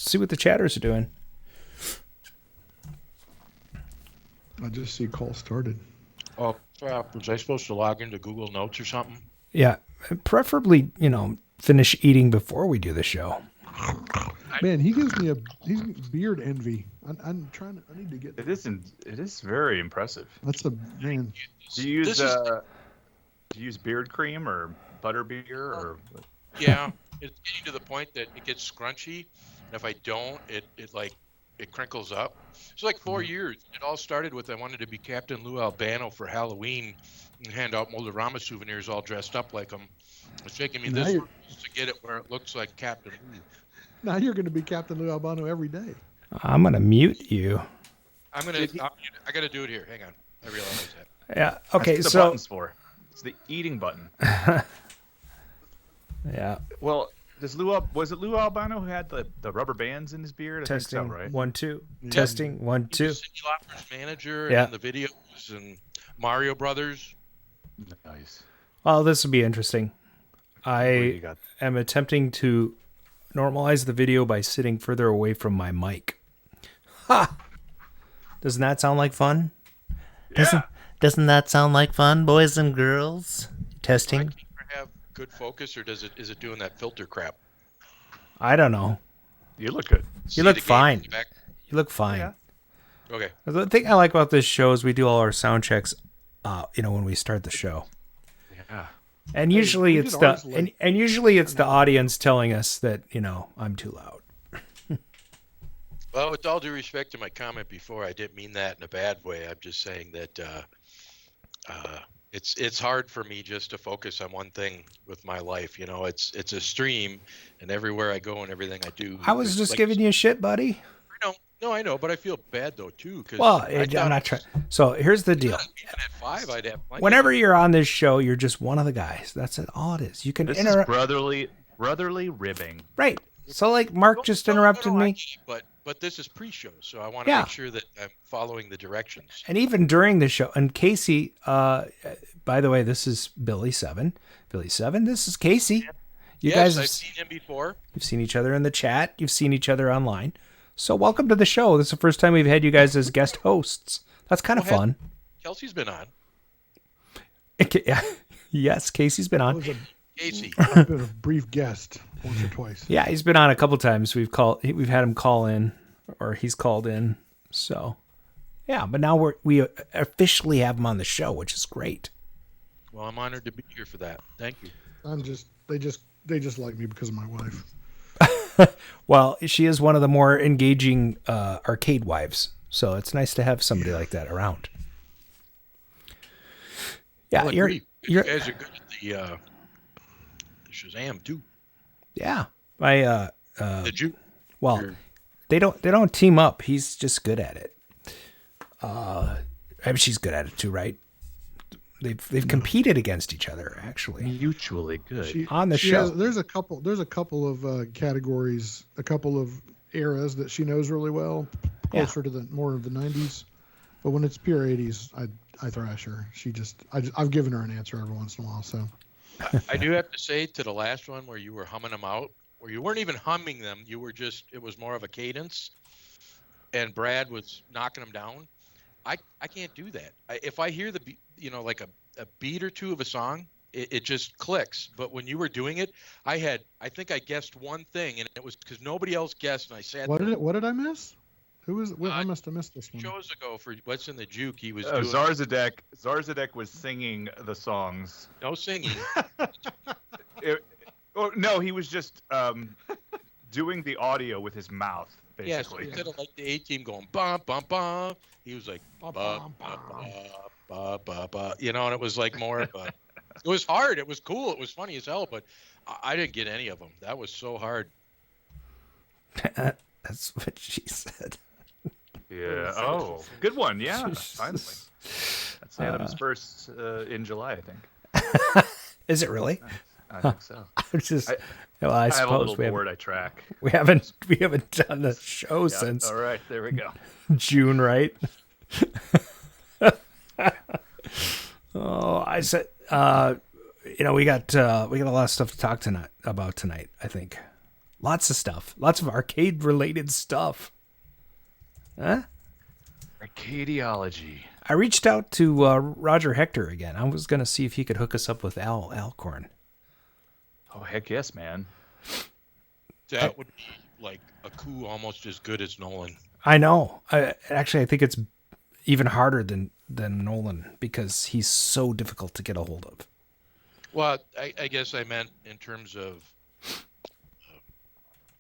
see what the chatters are doing. I just see call started. Oh, was I supposed to log into Google Notes or something? Yeah, preferably, finish eating before we do the show. Man, he gives me beard envy. I'm trying to. I need to get. It is very impressive. That's a man. Do you use beard cream or butter beer or? Yeah, it's getting to the point that it gets scrunchy, and if I don't, it crinkles up. It's like 4 years. It all started with I wanted to be Captain Lou Albano for Halloween and hand out Moldorama souvenirs all dressed up like him. It's taking me this long to get it where it looks like Captain Lou. Now you're going to be Captain Lou Albano every day. I'm going to mute you. I got to do it here. Hang on. I realize that. Yeah. Okay. That's what the button's for. It's the eating button. Yeah. Well, was it Lou Albano who had the rubber bands in his beard? Testing. I think so, right? 1 2. Testing 1 2. Cyndi Lauper's manager and the videos and Mario Brothers. Nice. Well, this will be interesting. I am attempting to normalize the video by sitting further away from my mic. Ha! Doesn't that sound like fun? Yeah. Doesn't that sound like fun, boys and girls? Testing. Do I have good focus, or is it doing that filter crap? I don't know. You look good. You look fine. You look fine. Yeah. Okay. The thing I like about this show is we do all our sound checks, when we start the show. Yeah. And usually it's the audience telling us that, I'm too loud. Well, with all due respect to my comment before, I didn't mean that in a bad way. I'm just saying that it's hard for me just to focus on one thing with my life. It's a stream, and everywhere I go and everything I do. I was just giving you shit, buddy. No, I know, but I feel bad though too. Well, I'm not trying. So here's the deal. At 5, I'd have. Whenever you're on this show, you're just one of the guys. That's all it is. You can interrupt. Brotherly ribbing. Right. So Mark just interrupted me. But this is pre-show, so I want to make sure that I'm following the directions. And even during the show, and Kasey, by the way, this is Billy 7. Billy 7, this is Kasey. You guys I've seen him before. You've seen each other in the chat. You've seen each other online. So welcome to the show. This is the first time we've had you guys as guest hosts. That's kind of fun. Kelsey's been on. Yes, Kasey's been on. Kasey. I've been a brief guest once or twice. Yeah, he's been on a couple times. We've had him call in, or he's called in. So, yeah, but now we officially have him on the show, which is great. Well, I'm honored to be here for that. Thank you. They just like me because of my wife. Well, she is one of the more engaging arcade wives, so it's nice to have somebody like that around. Yeah, you guys are good at the Shazam too. Yeah, Did you? Well, they don't team up. He's just good at it. I mean, she's good at it too, right? They've competed against each other, actually. Mutually good. On the show. There's a couple of categories, a couple of eras that she knows really well, closer to the more of the 90s. But when it's pure 80s, I thrash her. I've given her an answer every once in a while. So I do have to say, to the last one where you were humming them out, where you weren't even humming them, it was more of a cadence, and Brad was knocking them down. I can't do that. If I hear like a beat or two of a song, it just clicks. But when you were doing it, I think I guessed one thing, and it was because nobody else guessed, and I sat there. What did I miss? Who was? I must have missed this one. Shows ago for What's in the Juke, he was doing. Zarzadek was singing the songs. No singing. No, he was just doing the audio with his mouth. Basically. Yeah, so instead of like the A-Team going bum bum bum, he was like ba ba ba ba ba, and it was like more of a. It was hard. It was cool. It was funny as hell, but I didn't get any of them. That was so hard. That's what she said. Yeah. Oh, good one. Yeah. Finally. That's Adam's first in July, I think. Is it really? I think so. I'm just. I have a little board I track. We haven't done the show since. All right, there we go. June, right? Oh, I said, we got a lot of stuff to talk about tonight, I think. Lots of stuff. Lots of arcade-related stuff. Huh? Arcadeology. I reached out to Roger Hector again. I was going to see if he could hook us up with Al Alcorn. Oh, heck yes, man. That would be like a coup almost as good as Nolan. I know. I think it's even harder than Nolan because he's so difficult to get a hold of. Well, I guess I meant in terms of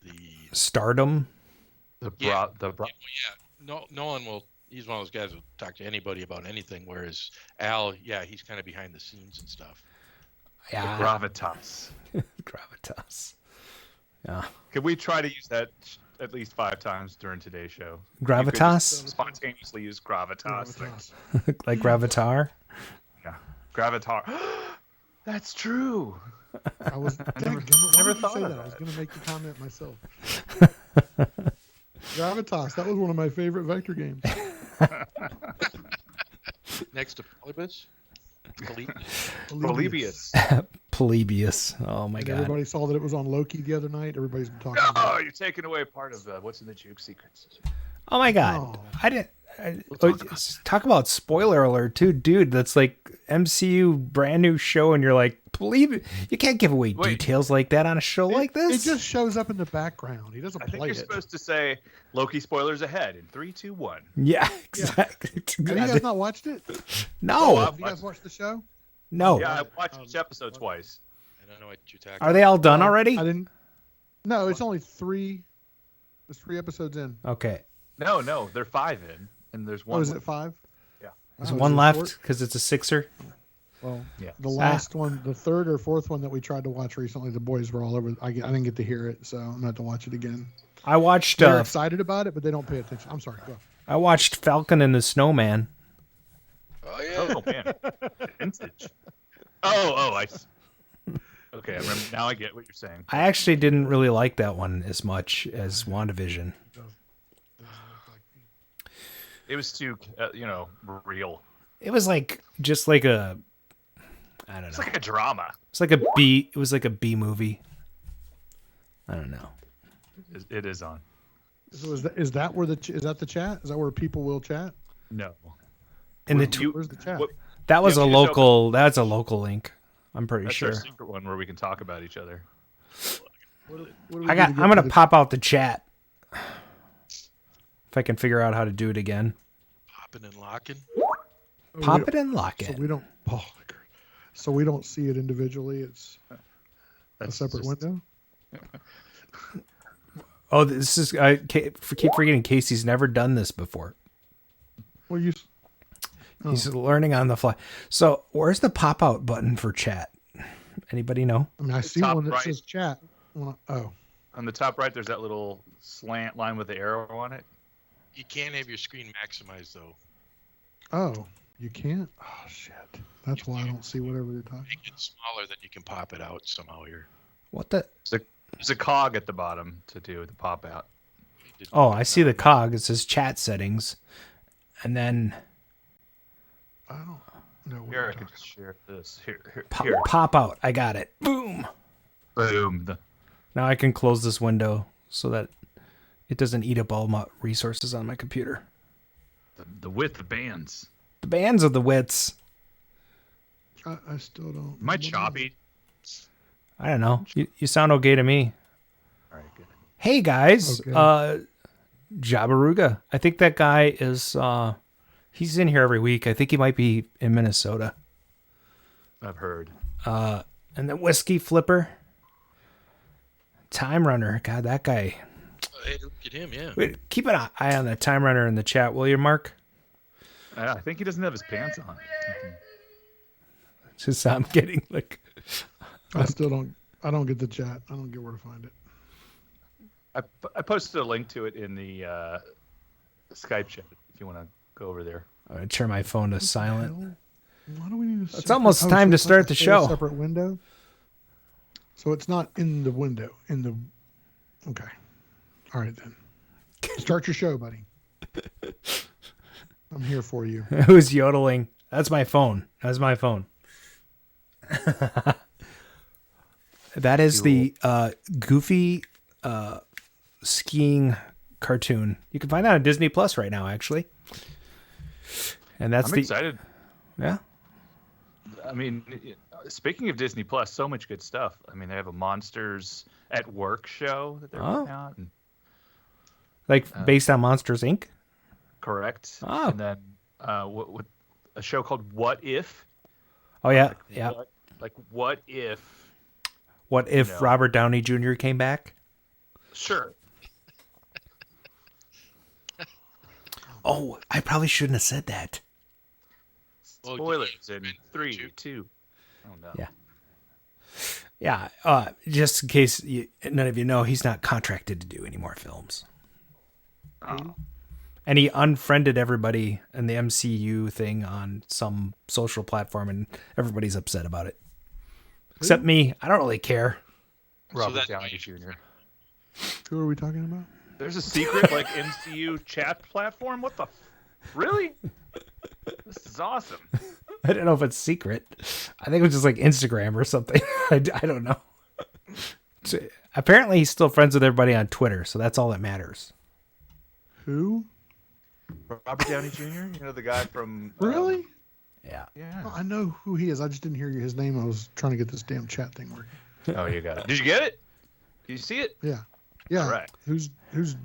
the stardom. Nolan will. He's one of those guys who'll talk to anybody about anything, whereas Al, he's kind of behind the scenes and stuff. Yeah. The gravitas. Gravitas. Yeah. Could we try to use that at least 5 times during today's show? Gravitas? Spontaneously use gravitas. Like Gravatar? Yeah. Gravatar. That's true. I never thought of that. I was going to make the comment myself. Gravitas. That was one of my favorite vector games. Next to Polybius? Polybius. Polybius. Oh my God. Everybody saw that it was on Loki the other night. Everybody's been talking about it. You're taking away part of what's in the Juke Secrets. Oh my God. I didn't. Talk about spoiler alert too, dude. That's like MCU brand new show, and you're like, believe it. You can't give away details like that on a show like this. It just shows up in the background. He doesn't play it. I think you're supposed to say Loki spoilers ahead in 3, 2, 1. Yeah, exactly. Have you guys not watched it? No. Have you guys watched the show? No. Yeah, I watched each episode twice. I don't know what you're talking Are they all done already? I didn't. No, it's only 3. There's 3 episodes in. Okay. No, they're 5 in, and there's 1. Oh, is it 5? Yeah. There's one left because it's a 6er. Well, yeah. The last one, the 3rd or 4th one that we tried to watch recently, the boys were all over. I didn't get to hear it, so I'm going to have to watch it again. I watched. They're excited about it, but they don't pay attention. I'm sorry. Go. I watched Falcon and the Snowman. Oh yeah. Oh man. Vintage. Oh, I see. Okay, I remember. Now I get what you're saying. I actually didn't really like that one as much as WandaVision. It was too, real. It was just like a, I don't know. It's like a drama. It's like a B. It was like a B movie. I don't know. It is on. So is that the chat? Is that where people will chat? No. And where's the chat? That was a local. That's a local link. I'm pretty sure. That's our secret one where we can talk about each other. I'm gonna pop out the chat if I can figure out how to do it again. Popping and locking. Pop it and lock it. So we don't. So we don't see it individually. It's a separate window. Oh, this is. I keep forgetting. Kasey's never done this before. Well, He's learning on the fly. So, where's the pop-out button for chat? Anybody know? I mean, I see one that says chat. Oh. On the top right, there's that little slant line with the arrow on it. You can't have your screen maximized, though. Oh, you can't? Oh, shit. That's why I don't see whatever you're talking about. Make it smaller, then you can pop it out somehow here. What the? There's a cog at the bottom to do the pop-out. Oh, I see the cog. It says chat settings. And then... I don't know. Here, I can just share this. Here. Pop out. I got it. Boom. Boom. Now I can close this window so that it doesn't eat up all my resources on my computer. The width of bands. The bands are the widths. I still don't. Am I choppy? I don't know. You sound okay to me. All right, good. Hey, guys. Okay. Jabaruga. I think that guy is... he's in here every week. I think he might be in Minnesota. I've heard. And then Whiskey Flipper. Time Runner. God, that guy. Hey, look at him, yeah. Wait, keep an eye on the Time Runner in the chat, will you, Mark? I think he doesn't have his pants on. Just I'm getting like... I still don't. I don't get the chat. I don't get where to find it. I posted a link to it in the Skype chat if you want to go over there. I'm going to turn my phone to silent. Why do we need It's almost time to start the show. A separate window. So it's not in the window. Okay. All right then. Start your show, buddy. I'm here for you. Who's yodeling? That's my phone. That's my phone. That is the Goofy skiing cartoon. You can find that on Disney Plus right now, actually. And that's I'm excited. Yeah. I mean, speaking of Disney Plus, so much good stuff. I mean, they have a Monsters at Work show that they're putting out. And, based on Monsters, Inc.? Correct. Oh. And then what a show called What If? Oh, yeah. What if... What if Robert Downey Jr. came back? Sure. Oh, I probably shouldn't have said that. Spoilers in 3, 2. Oh, no. Yeah. Yeah, just in case none of you know, he's not contracted to do any more films. Oh. And he unfriended everybody in the MCU thing on some social platform, and everybody's upset about it. Except me. I don't really care. Robert Downey Jr. Who are we talking about? There's a secret MCU chat platform? What the... Really? This is awesome. I don't know if it's secret. I think it was just like Instagram or something. I don't know. Apparently he's still friends with everybody on Twitter, so that's all that matters. Who? Robert Downey Jr.? You know, the guy from... Really? Yeah. Oh, I know who he is. I just didn't hear his name. I was trying to get this damn chat thing working. Oh, you got it. Did you get it? Did you see it? Yeah. Yeah. All right. Who's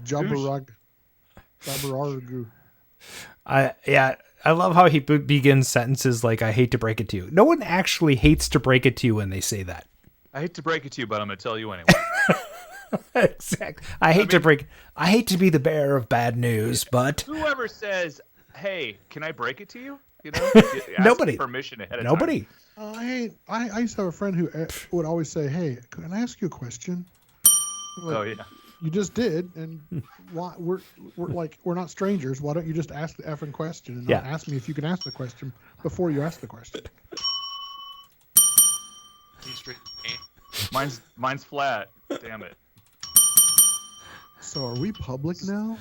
Jabberargu? I love how he begins sentences like, I hate to break it to you. No one actually hates to break it to you when they say that. I hate to break it to you, but I'm going to tell you anyway. Exactly. I hate to be the bearer of bad news, but whoever says, hey, can I break it to you? You know, nobody. Permission ahead of nobody. time. I used to have a friend who would always say, hey, can I ask you a question? Like, oh, yeah. You just did, and why we're not strangers. Why don't you just ask the effing question and not ask me if you can ask the question before you ask the question? Mine's flat. Damn it. So are we public now?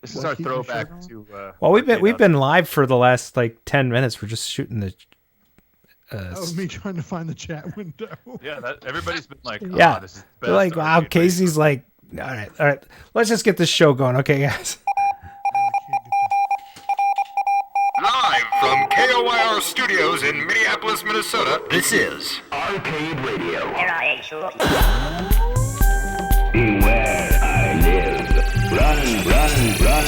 This is our throwback to. Well, we've been live for the last 10 minutes. We're just shooting the. That was me trying to find the chat window. Yeah, everybody's been like, yeah. This is the best. They're like, wow, Kasey's like, all right. Let's just get this show going, okay, guys? Live from KOYR Studios in Minneapolis, Minnesota, this is Arcade Radio. Beware, I live. Run, run, run.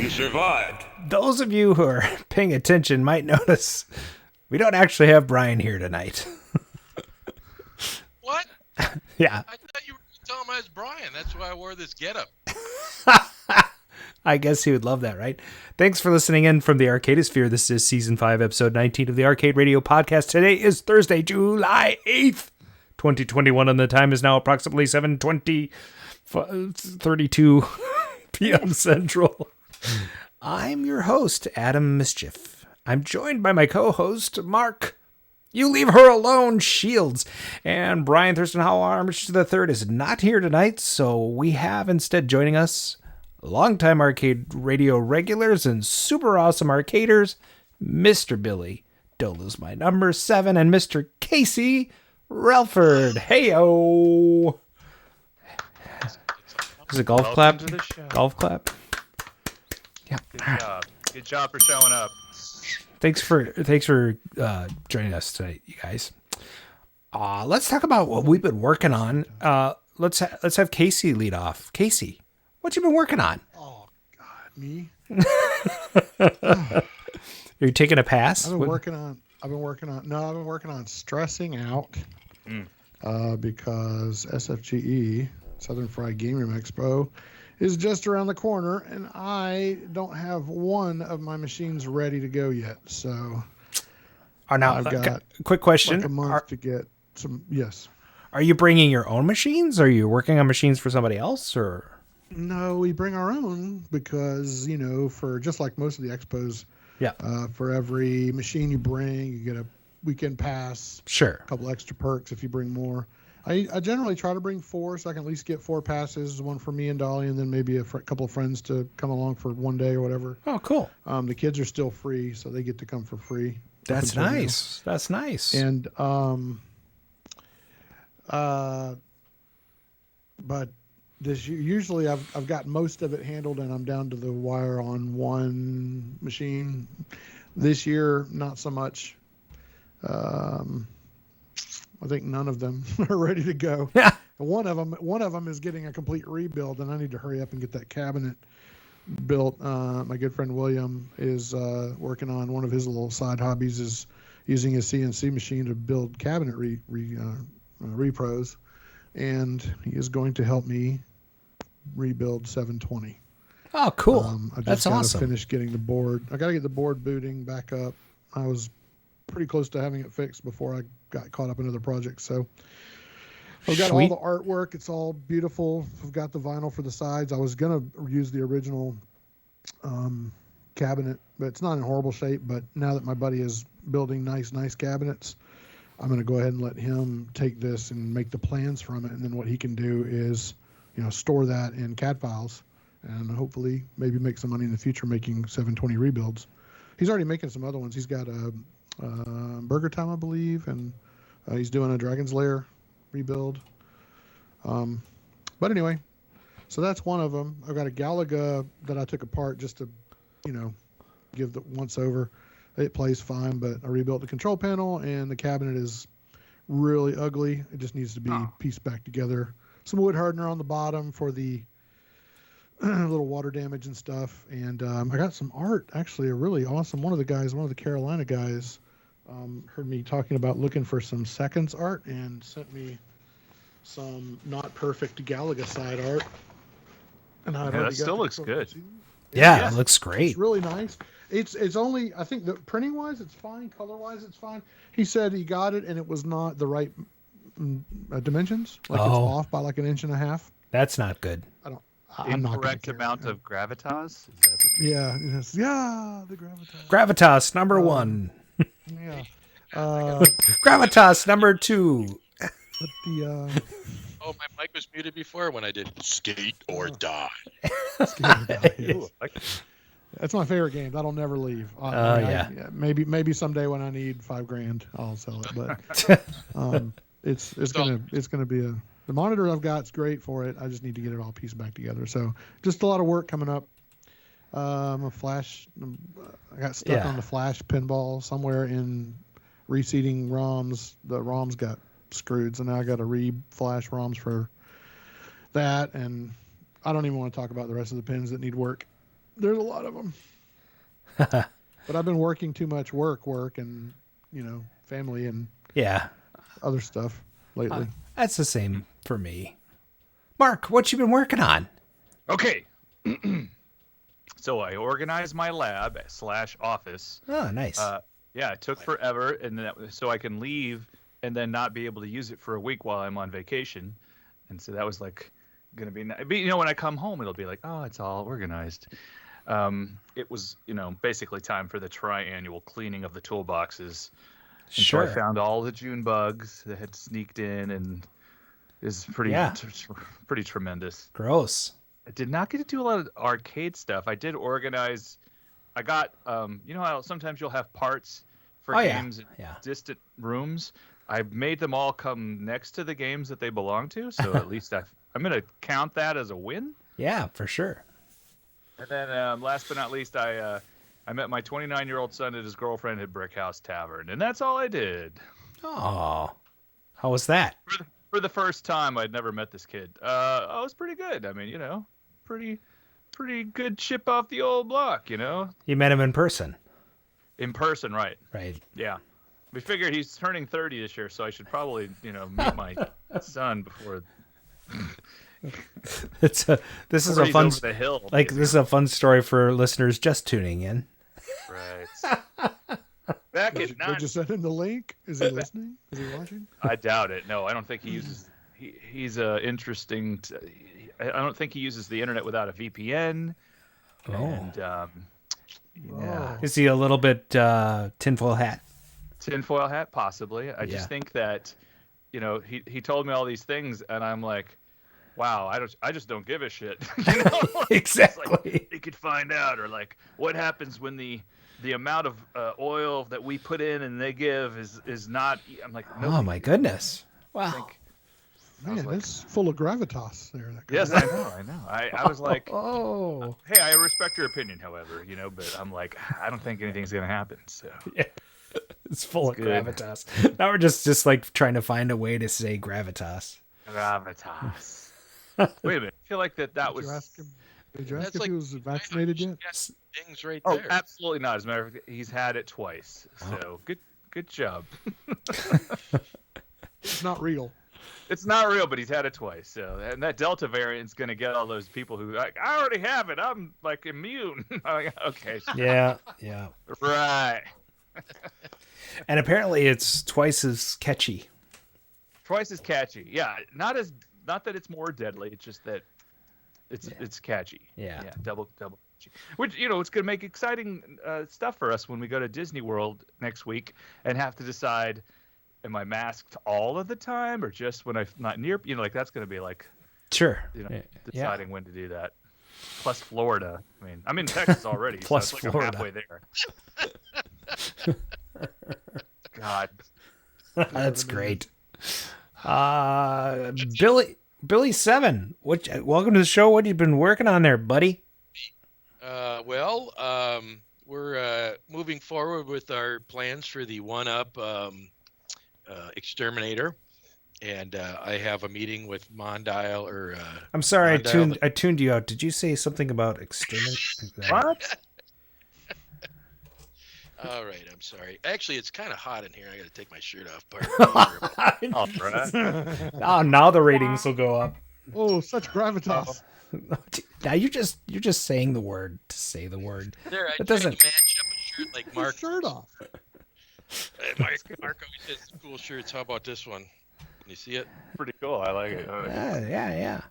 Survived. Those of you who are paying attention might notice we don't actually have Brian here tonight. What? Yeah. I thought you were going to tell him I was Brian. That's why I wore this getup. I guess he would love that, right? Thanks for listening in from the Arcadosphere. This is Season 5, Episode 19 of the Arcade Radio Podcast. Today is Thursday, July 8th, 2021, and the time is now approximately 7:32 p.m. Central. I'm your host, Adam Mischief. I'm joined by my co-host, Mark. You leave her alone, Shields. And Brian Thurston Howell Armitage III is not here tonight, so we have instead joining us longtime Arcade Radio regulars and super awesome arcaders, Mr. Billy, Don't Lose My Number 7, and Mr. Kasey Relford. Hey-o! Is it golf clap? Golf clap? Yeah. Good job for showing up. Thanks for joining us tonight, you guys. Let's talk about what we've been working on. Let's have Kasey lead off. Kasey, what you been working on? Oh God, me? You're taking a pass? I've been working on. I've been working on stressing out because SFGE, Southern Fried Game Room Expo, is just around the corner, and I don't have one of my machines ready to go yet. So I've got quick question. Like a month to get some. Yes. Are you bringing your own machines? Are you working on machines for somebody else, or? No, we bring our own because, for just like most of the expos, for every machine you bring, you get a weekend pass. Sure. A couple extra perks if you bring more. I generally try to bring 4 so I can at least get 4 passes, one for me and Dolly, and then maybe a couple of friends to come along for one day or whatever. Oh, cool. The kids are still free, so they get to come for free. That's nice. That's nice. And but this usually I've got most of it handled, and I'm down to the wire on one machine. This year, not so much. I think none of them are ready to go. Yeah. One of them is getting a complete rebuild, and I need to hurry up and get that cabinet built. My good friend William is working on one of his little side hobbies is using his CNC machine to build cabinet repros, and he is going to help me rebuild 720. Oh, cool. I That's just gotta awesome. finish getting the board. I got to get the board booting back up. I was pretty close to having it fixed before I got caught up in other projects. So I've got all the artwork. It's all beautiful. I've got the vinyl for the sides. I was going to use the original cabinet, but it's not in horrible shape. But now that my buddy is building nice cabinets, I'm going to go ahead and let him take this and make the plans from it. And then what he can do is, store that in CAD files and hopefully maybe make some money in the future making 720 rebuilds. He's already making some other ones. He's got a Burger Time, I believe, and he's doing a Dragon's Lair rebuild. But anyway, so that's one of them. I've got a Galaga that I took apart just to, give the once over. It plays fine, but I rebuilt the control panel, and the cabinet is really ugly. It just needs to be pieced back together. Some wood hardener on the bottom for the little water damage and stuff. And I got some art, actually, a really awesome. One of the Carolina guys, heard me talking about looking for some seconds art and sent me some not perfect Galaga side art. And that still looks good. Yeah, it looks great. It's really nice. It's only, I think, the printing wise it's fine, color wise it's fine. He said he got it and it was not the right dimensions. Like it's off by like an inch and a half. That's not good. I'm not Incorrect amount of gravitas. Is that what the gravitas. Gravitas number 1. Yeah. Gravitas number 2. But the Oh, my mic was muted before when I did Skate or Die. That's my favorite game. That'll never leave. Maybe someday when I need $5,000, I'll sell it. But it's gonna be the monitor I've got is great for it. I just need to get it all pieced back together. So just a lot of work coming up. I got stuck on the flash pinball somewhere in reseating ROMs. The ROMs got screwed, so now I got to re-flash ROMs for that, and I don't even want to talk about the rest of the pins that need work. There's a lot of them. But I've been working too much work and family and other stuff lately. That's the same for me. Mark, what you been working on? Okay. So I organized my lab / office. Oh, nice. It took forever, and so I can leave and then not be able to use it for a week while I'm on vacation. And so that was like going to be nice. But, when I come home, it'll be like, oh, it's all organized. It was, basically time for the triannual cleaning of the toolboxes. And so I found all the June bugs that had sneaked in, and it's pretty tremendous. Gross. I did not get to do a lot of arcade stuff. I did organize. I got, how sometimes you'll have parts for games in distant rooms. I made them all come next to the games that they belong to, so at least I'm going to count that as a win. Yeah, for sure. And then last but not least, I met my 29-year-old son and his girlfriend at Brick House Tavern, and that's all I did. Oh, how was that? For the first time, I'd never met this kid. It was pretty good. I mean, pretty good chip off the old block, You met him in person. In person, right? Right. Yeah. We figured he's turning 30 this year, so I should probably, meet my son before. This is a fun over the hill. This is a fun story for listeners just tuning in. Right. Back in Did you send him the link? Is he listening? Is he watching? I doubt it. No, I don't think he uses. He's interesting. I don't think he uses the internet without a VPN. Oh. And yeah. Is he a little bit tinfoil hat? Tinfoil hat, possibly. I just think that, he told me all these things, and I'm like, wow, I just don't give a shit. Exactly. Like, they could find out, or like, what happens when the amount of oil that we put in and they give is not. I'm like, no. Oh my goodness! Wow. Man, that's full of gravitas there. Yes, I know. I was like, oh, hey, I respect your opinion, however, but I'm like, I don't think anything's gonna happen. So yeah. It's full of gravitas. Now we're just like trying to find a way to say gravitas. Gravitas. Wait a minute. I feel like that was. Did you ask if he was vaccinated yet? Things right there. Oh, absolutely not. As a matter of fact, he's had it twice. So good job. It's not real. It's not real, but he's had it twice. So, and that Delta variant's going to get all those people who like, I already have it. I'm like immune. I'm like, okay. Yeah. Right. And apparently it's twice as catchy. Twice as catchy. Yeah. Not that it's more deadly. It's just that it's catchy. Yeah. Double catchy. Which, it's going to make exciting stuff for us when we go to Disney World next week and have to decide, am I masked all of the time or just when I'm not near, that's going to be like, sure. Deciding when to do that. Plus Florida. I mean, I'm in Texas already. Plus so it's like Florida. I'm halfway there. God. That's great. Billy 7. Welcome to the show. What have you been working on there, buddy? We're moving forward with our plans for the One-Up Exterminator, and I have a meeting with Mondial. I'm sorry, Mondial, I tuned you out. Did you say something about exterminate? What? All right, I'm sorry. Actually, it's kind of hot in here. I got to take my shirt off. All right. Oh, now the ratings will go up. Oh, such gravitas. Now you're just saying the word to say the word. There, It doesn't match up a shirt like Mark. Shirt off. Mark always has cool shirts. How about this one? Can you see it? Pretty cool. I like it. Yeah.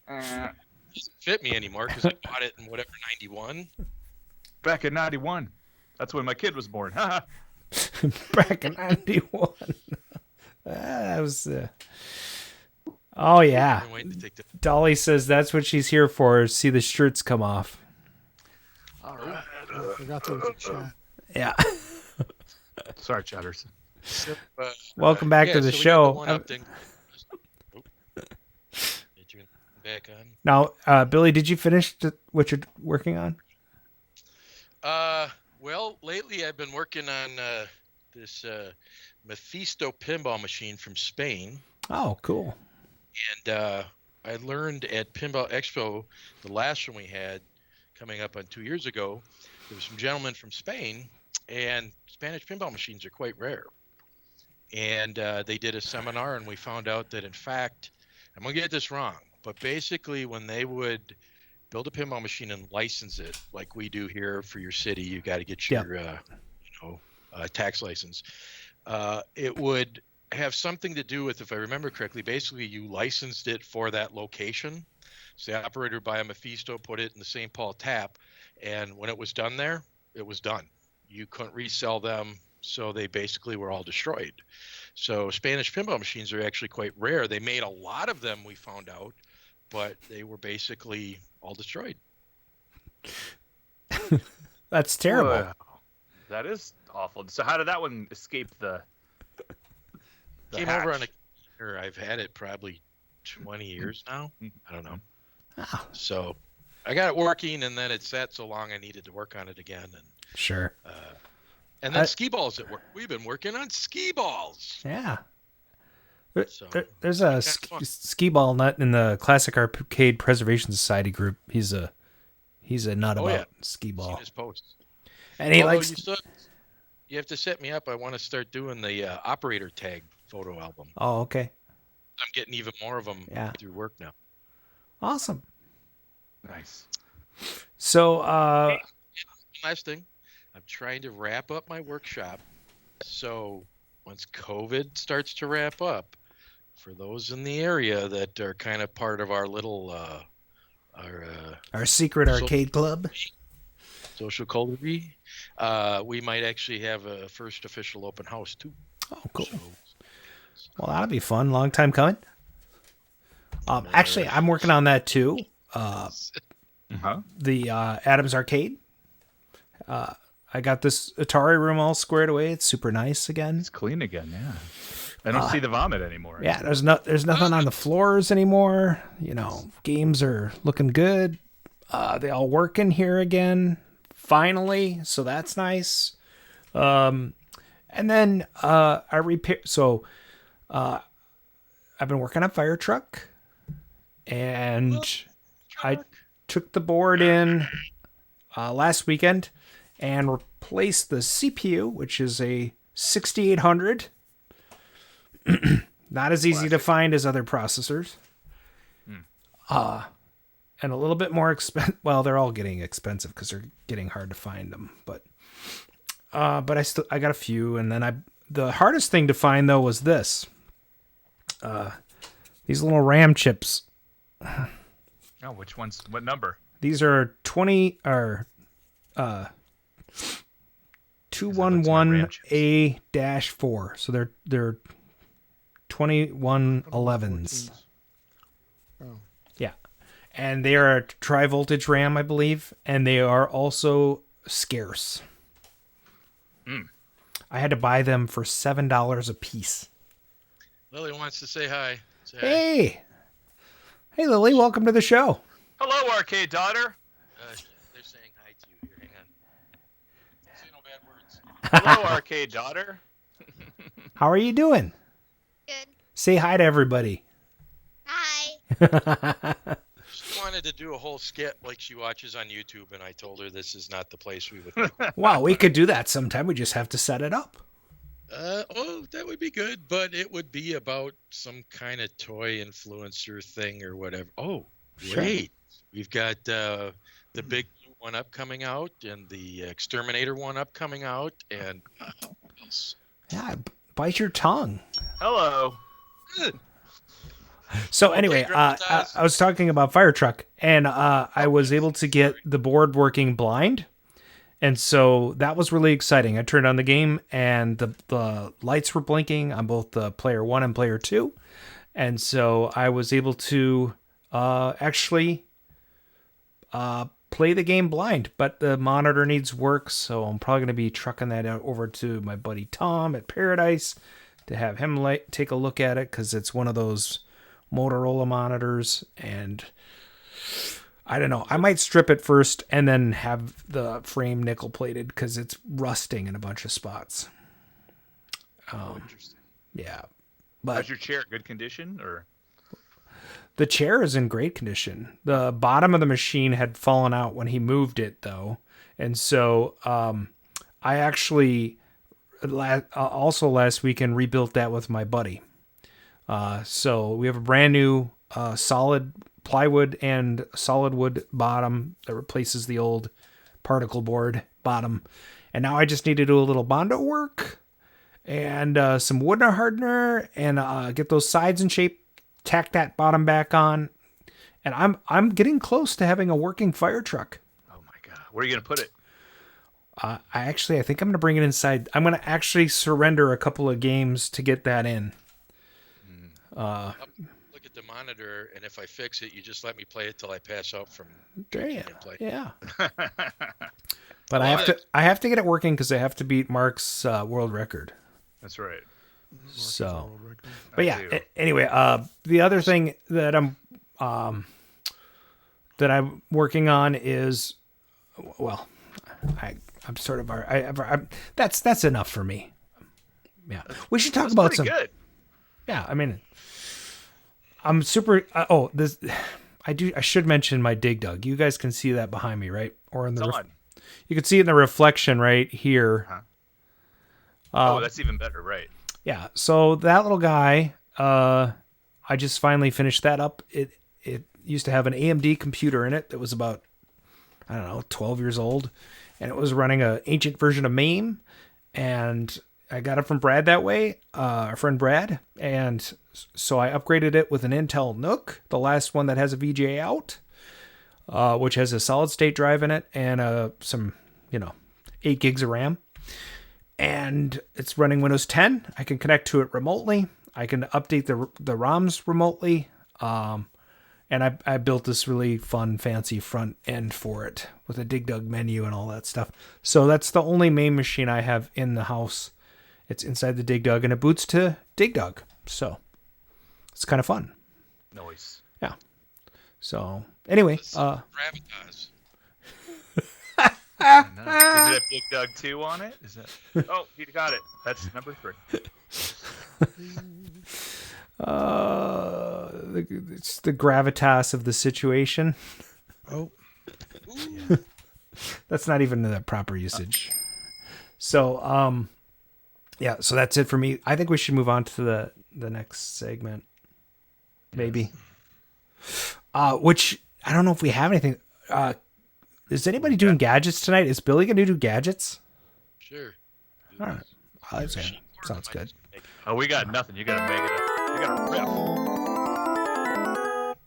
It doesn't fit me anymore because I bought it in whatever 91. Back in 91. That's when my kid was born. Back in 91. That was. Oh yeah. Dolly says that's what she's here for. See the shirts come off. All right. I forgot there was a chat. Yeah. Sorry, Chatters. Welcome back to the show. Back on. Now, Billy, did you finish what you're working on? Well, lately I've been working on this Mephisto pinball machine from Spain. Oh, cool. And I learned at Pinball Expo, the last one we had coming up on 2 years ago, there were some gentlemen from Spain, and Spanish pinball machines are quite rare. And they did a seminar, and we found out that, in fact, I'm going to get this wrong, but basically when they would build a pinball machine and license it like we do here for your city, you got to get your tax license. It would have something to do with, if I remember correctly, basically you licensed it for that location. So the operator would buy a Mephisto, put it in the St. Paul tap, and when it was done there, it was done. You couldn't resell them, so they basically were all destroyed. So Spanish pinball machines are actually quite rare. They made a lot of them, we found out, but they were basically all destroyed. That's terrible. Wow. That is awful. So how did that one escape the Came hatch? over on a. I've had it probably 20 years now. I don't know. Oh. So I got it working, and then it sat so long I needed to work on it again. And Sure. And then skee balls at work. We've been working on skee balls. Yeah. So, There's a skee ball nut in the Classic Arcade Preservation Society group. He's a nut about skee ball. His posts. And he Although likes. You have to set me up. I want to start doing the operator tag photo album. Oh, okay. I'm getting even more of them through work now. Awesome. Nice. So, last thing, I'm trying to wrap up my workshop. So once COVID starts to wrap up, for those in the area that are kind of part of our little our secret arcade club, social coterie, we might actually have a first official open house too. Oh, cool. Well, that'll be fun. Long time coming. Actually, I'm working on that too. The Adams Arcade. I got this Atari room all squared away. It's super nice again. It's clean again, yeah. I don't see the vomit anymore. Yeah, there's nothing on the floors anymore. You know, games are looking good. They all work in here again, finally. So that's nice. And then I repair. So I've been working on Fire Truck, and I took the board in last weekend and replaced the CPU, which is a 6800. Not as easy to find as other processors. And a little bit more expensive. Well, they're all getting expensive because they're getting hard to find them. But I got a few. And then the hardest thing to find though was this. These little RAM chips. Oh, which ones? What number? These are 211A-4. So they're 2111s. Oh. Yeah. And they are a tri-voltage RAM, I believe, and they are also scarce. I had to buy them for $7 a piece. Lily wants to say hi. Hey, Lily, welcome to the show. Hello, Arcade Daughter. They're saying hi to you here. Hang on. Say no bad words. Hello, Arcade Daughter. How are you doing? Good. Say hi to everybody. Hi. She wanted to do a whole skit like she watches on YouTube, and I told her this is not the place we would. Wow, we could do that sometime. We just have to set it up. That would be good, but it would be about some kind of toy influencer thing or whatever. Oh, great. We've got the big 1-up coming out and the Exterminator 1-up coming out, and Yeah, bite your tongue. Hello. So anyway, I was talking about Fire Truck, and I was able to get the board working blind. And so that was really exciting. I turned on the game, and the lights were blinking on both the player 1 and player 2. And so I was able to actually play the game blind. But the monitor needs work, so I'm probably going to be trucking that out over to my buddy Tom at Paradise to have him take a look at it, because it's one of those Motorola monitors, and I don't know. I might strip it first and then have the frame nickel plated because it's rusting in a bunch of spots. Interesting. Yeah, but is your chair in good condition, or? The chair is in great condition. The bottom of the machine had fallen out when he moved it, though, and so I actually also last weekend rebuilt that with my buddy. So we have a brand new solid plywood and solid wood bottom that replaces the old particle board bottom. And now I just need to do a little Bondo work and some wood hardener and get those sides in shape, tack that bottom back on. And I'm getting close to having a working fire truck. Oh my God. Where are you going to put it? I think I'm going to bring it inside. I'm going to actually surrender a couple of games to get that in. Look at the monitor, and if I fix it, you just let me play it till I pass out from Damn. play. Yeah. But I have to get it working because I have to beat Mark's world record. That's right. So, but yeah. Anyway, the other thing that I'm working on is, well, I'm sort of that's enough for me. Yeah, we should talk about some. Good. Yeah, I mean, I'm super. I should mention my dig dug. You guys can see that behind me, right? Or in the you can see it in the reflection right here. That's even better, right? Yeah, so that little guy, I just finally finished that up. It used to have an AMD computer in it that was about, I don't know, 12 years old, and it was running an ancient version of MAME, and I got it from Brad that way, our friend Brad, and so I upgraded it with an Intel NUC, the last one that has a VGA out, which has a solid state drive in it and some, 8 gigs of RAM. And it's running Windows 10. I can connect to it remotely. I can update the ROMs remotely. And I built this really fun, fancy front end for it with a Dig Dug menu and all that stuff. So that's the only main machine I have in the house. It's inside the Dig Dug, and it boots to Dig Dug. So it's kind of fun. Nice. Yeah. So anyway, Gravitas. Does it have Dig Dug 2 on it? Is that? Oh, you got it. That's number 3. it's the gravitas of the situation. Oh, That's not even the proper usage. So, yeah, so that's it for me. I think we should move on to the next segment. Maybe. Which, I don't know if we have anything. Is anybody doing gadgets tonight? Is Billy going to do gadgets? Sure. All right. Sounds good. Oh, we got nothing. You got to make it up. You got to riff.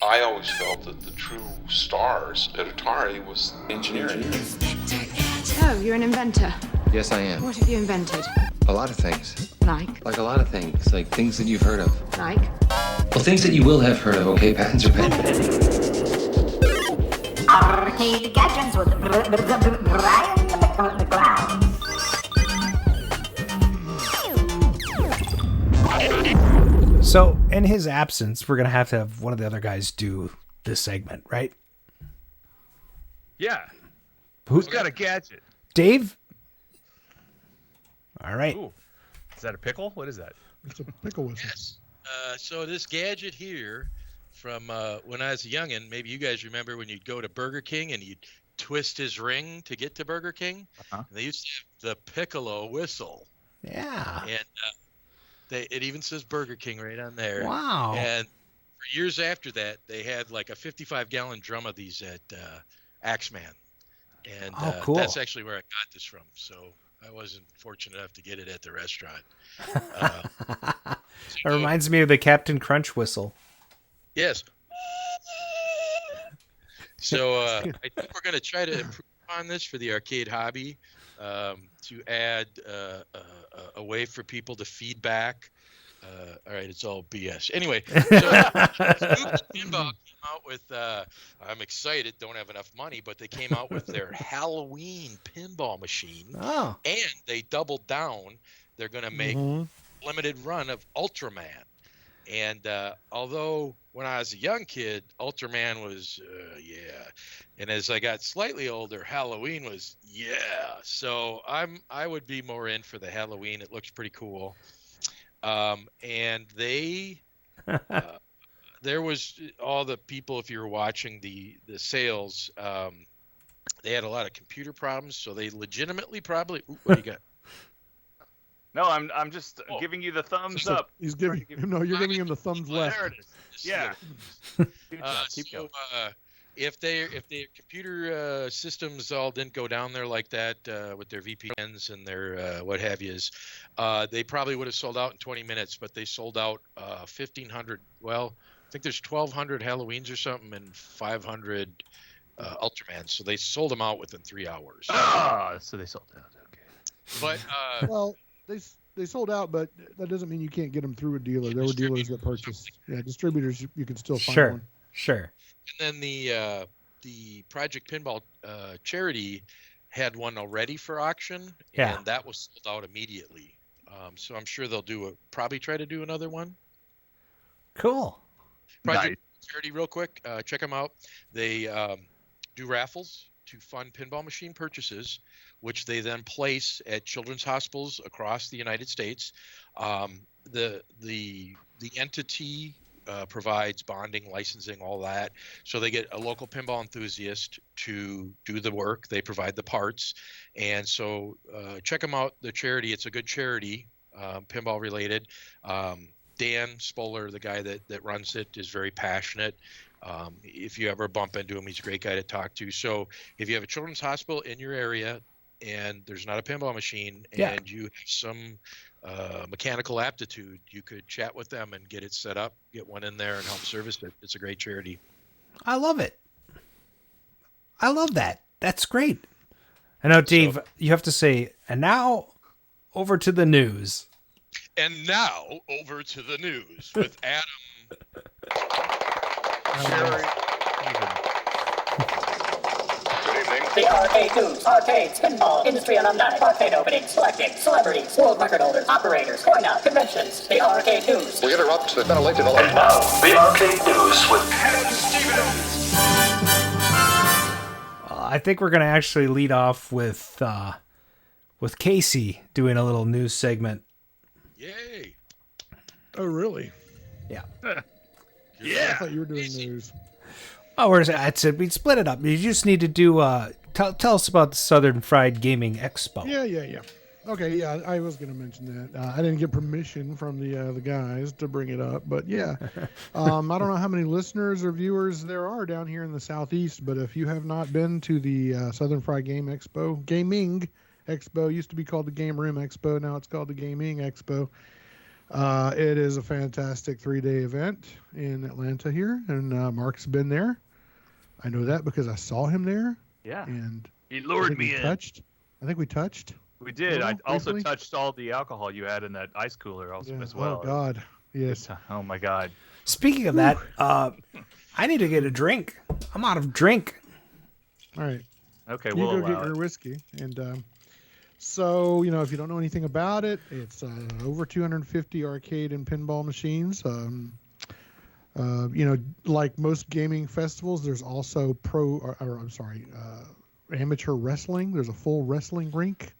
I always felt that the true stars at Atari was engineering. Oh, you're an inventor. Yes, I am. What have you invented? A lot of things. Like? Like a lot of things. Like things that you've heard of. Like? Well, things that you will have heard of, okay? Patents are patent. Arcade gadgets with Brian McCloud. So, in his absence, we're going to have one of the other guys do this segment, right? Yeah. Who's got a gadget? Dave? All right. Ooh. Is that a pickle? What is that? it's a pickle whistle. Yes. So this gadget here from when I was a youngin', maybe you guys remember when you'd go to Burger King and you'd twist his ring to get to Burger King? Uh-huh. And they used to have the piccolo whistle. Yeah. And it even says Burger King right on there. Wow. And for years after that, they had like a 55-gallon drum of these at Axeman. And cool. That's actually where I got this from. So I wasn't fortunate enough to get it at the restaurant. It reminds me of the Captain Crunch whistle. Yes. So I think we're going to try to improve on this for the arcade hobby, to add a way for people to feedback. All right, it's all BS. Anyway, so Pinball came out with, I'm excited, don't have enough money, but they came out with their Halloween pinball machine. Oh. And they doubled down. They're going to make limited run of Ultraman. And although when I was a young kid, Ultraman was, yeah. And as I got slightly older, Halloween was, yeah. So I would be more in for the Halloween. It looks pretty cool. And they, there was all the people, if you were watching the sales, they had a lot of computer problems. So they legitimately probably, what do you got? No, I'm just giving you the thumbs up. He's giving you're giving him the thumbs left. There it is. Yeah. Keep going. If their computer systems all didn't go down there like that with their VPNs and their what have yous, they probably would have sold out in 20 minutes. But they sold out 1,500. Well, I think there's 1,200 Halloweens or something and 500 Ultramans. So they sold them out within 3 hours. So they sold out. Okay. But well, they sold out, but that doesn't mean you can't get them through a dealer. There were dealers that purchased. Yeah, distributors you can still find one. Sure. And then the Project Pinball charity had one already for auction, and that was sold out immediately. So I'm sure they'll probably try to do another one. Cool. Project Charity, real quick, check them out. They do raffles to fund pinball machine purchases, which they then place at children's hospitals across the United States. The entity provides bonding, licensing, all that. So they get a local pinball enthusiast to do the work. They provide the parts. And so check them out, the charity. It's a good charity, pinball related. Dan Spoler, the guy that runs it, is very passionate. If you ever bump into him, he's a great guy to talk to. So if you have a children's hospital in your area and there's not a pinball machine and you have some mechanical aptitude, you could chat with them and get it set up, get one in there and help service it. It's a great charity. I love it. I love that. That's great. I know, Dave, you have to say, and now over to the news. And now over to the news with Adam. Sherry. The Arcade News, arcades, pinball, industry alumni, arcade openings, selecting, celebrities, world record holders, operators, coin-out, conventions. The Arcade News. We interrupt the ventilated. And now, the Arcade News with Adam Stevens. I think we're going to actually lead off with Kasey doing a little news segment. Yay. Oh, really? Yeah. Yeah. I thought you were doing news. Oh, we split it up. You just need to do, tell us about the Southern Fried Gaming Expo. Yeah. Okay, yeah, I was going to mention that. I didn't get permission from the guys to bring it up, but yeah. I don't know how many listeners or viewers there are down here in the Southeast, but if you have not been to the Southern Fried Gaming Expo, used to be called the Game Room Expo, now it's called the Gaming Expo. It is a fantastic 3-day event in Atlanta here, and Mark's been there. I know that because I saw him there. Yeah. And he lured me in. I think we touched. We did. I also touched all the alcohol you had in that ice cooler as well. Oh, God. Yes. Oh, my God. Speaking of that, I need to get a drink. I'm out of drink. All right. Okay, you go get your whiskey. And so, if you don't know anything about it, it's over 250 arcade and pinball machines. Like most gaming festivals, there's also amateur wrestling. There's a full wrestling rink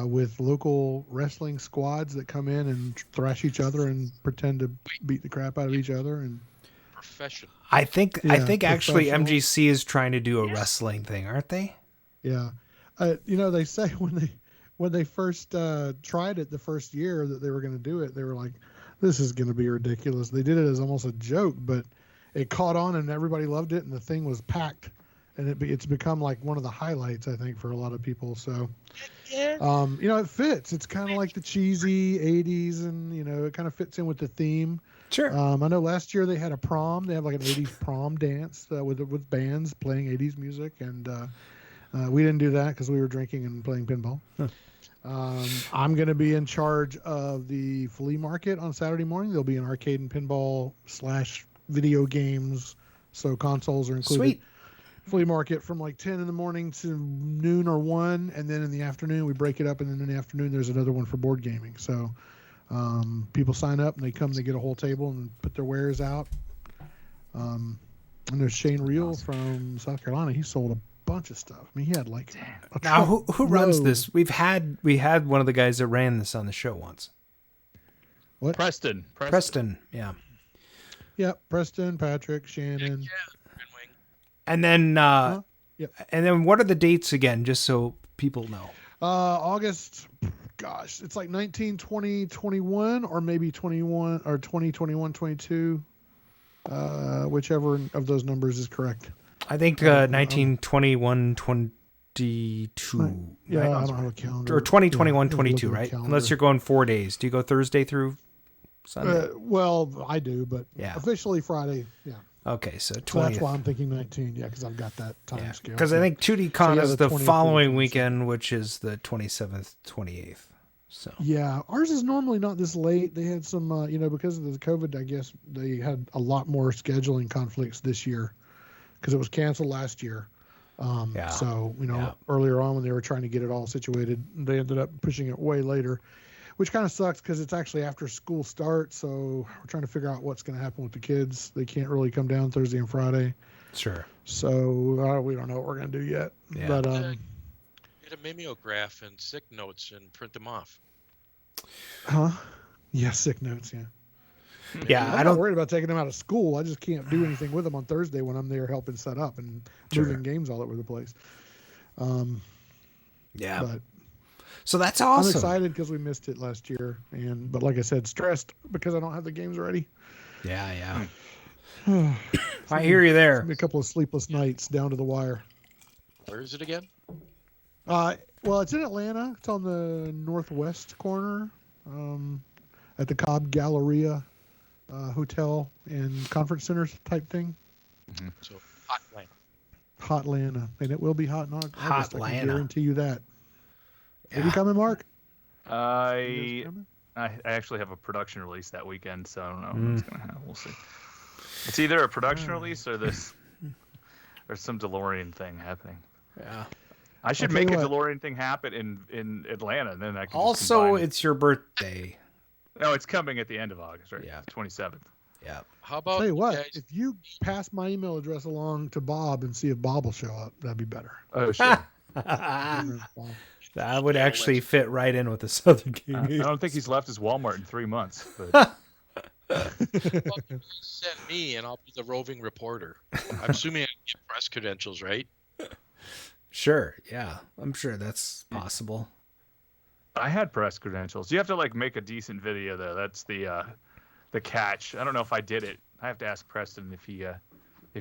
with local wrestling squads that come in and thrash each other and pretend to beat the crap out of each other. And professional. I think actually MGC is trying to do a wrestling thing, aren't they? Yeah. They say when they first tried it the first year that they were going to do it, they were like, this is going to be ridiculous. They did it as almost a joke, but it caught on and everybody loved it, and the thing was packed, and it's become like one of the highlights, I think, for a lot of people. So, it fits. It's kind of like the cheesy 80s, and, it kind of fits in with the theme. Sure. I know last year they had a prom. They have like an 80s prom dance with bands playing 80s music, and we didn't do that because we were drinking and playing pinball. I'm going to be in charge of the flea market on Saturday morning. There'll be an arcade and pinball / video games, so consoles are included. Sweet. Flea market from like 10 in the morning to noon or 1, and then in the afternoon we break it up, and then in the afternoon there's another one for board gaming. So people sign up and they come, they get a whole table and put their wares out. And there's Shane Reel from South Carolina. He sold a bunch of stuff. I mean, he had like a now who runs this? We had one of the guys that ran this on the show once. What? Preston. Yeah. Yep. Preston, Patrick, Shannon. And then Yep. And then what are the dates again, just so people know? August, gosh, it's like 19, 20, 21, or maybe 21 or 20, 21, 22. Whichever of those numbers is correct. I think 19, 21, 22. Yeah, right? I don't have a calendar. Or 20, 21, 22, right? Calendar. Unless you're going 4 days. Do you go Thursday through Sunday? Well, I do, but yeah. Officially Friday, yeah. Okay, so 20th. So that's why I'm thinking 19, yeah, because I've got that time scale. Because I think 2D Con is the following weekend, which is the 27th, 28th. So yeah, ours is normally not this late. They had some, because of the COVID, I guess they had a lot more scheduling conflicts this year because it was canceled last year. So, earlier on when they were trying to get it all situated, they ended up pushing it way later, which kind of sucks because it's actually after school starts. So we're trying to figure out what's going to happen with the kids. They can't really come down Thursday and Friday. Sure. So we don't know what we're going to do yet. Yeah. But get a mimeograph and sick notes and print them off. Huh? Yeah, sick notes. Yeah. Yeah, I'm not worried about taking them out of school. I just can't do anything with them on Thursday when I'm there helping set up and moving games all over the place. Yeah. But so that's awesome. I'm excited because we missed it last year, but like I said, stressed because I don't have the games ready. Yeah. I hear you there. A couple of sleepless nights down to the wire. Where is it again? Well, it's in Atlanta. It's on the northwest corner, at the Cobb Galleria Hotel and Conference Center type thing. Mm-hmm. So hot Atlanta. Hot Atlanta, and it will be hot in August. Hot I Atlanta. can guarantee you that. Yeah. Are you coming, Mark? I actually have a production release that weekend, so I don't know what's gonna happen. We'll see. It's either a production release or some DeLorean thing happening. Yeah. I should make a DeLorean thing happen in Atlanta, and then I can also, it's your birthday. No, it's coming at the end of August, right? Yeah. 27th. Yeah. How about Tell you what, guys? if you pass my email address along to Bob and see if Bob will show up, that'd be better. Oh, sure. That would actually fit right in with the Southern King. I don't think he's left his Walmart in 3 months. But... Send me, and I'll be the roving reporter. I'm assuming I get press credentials, right? Sure. Yeah, I'm sure that's possible. I had press credentials. You have to make a decent video though. That's the catch. I don't know if I did it. I have to ask Preston if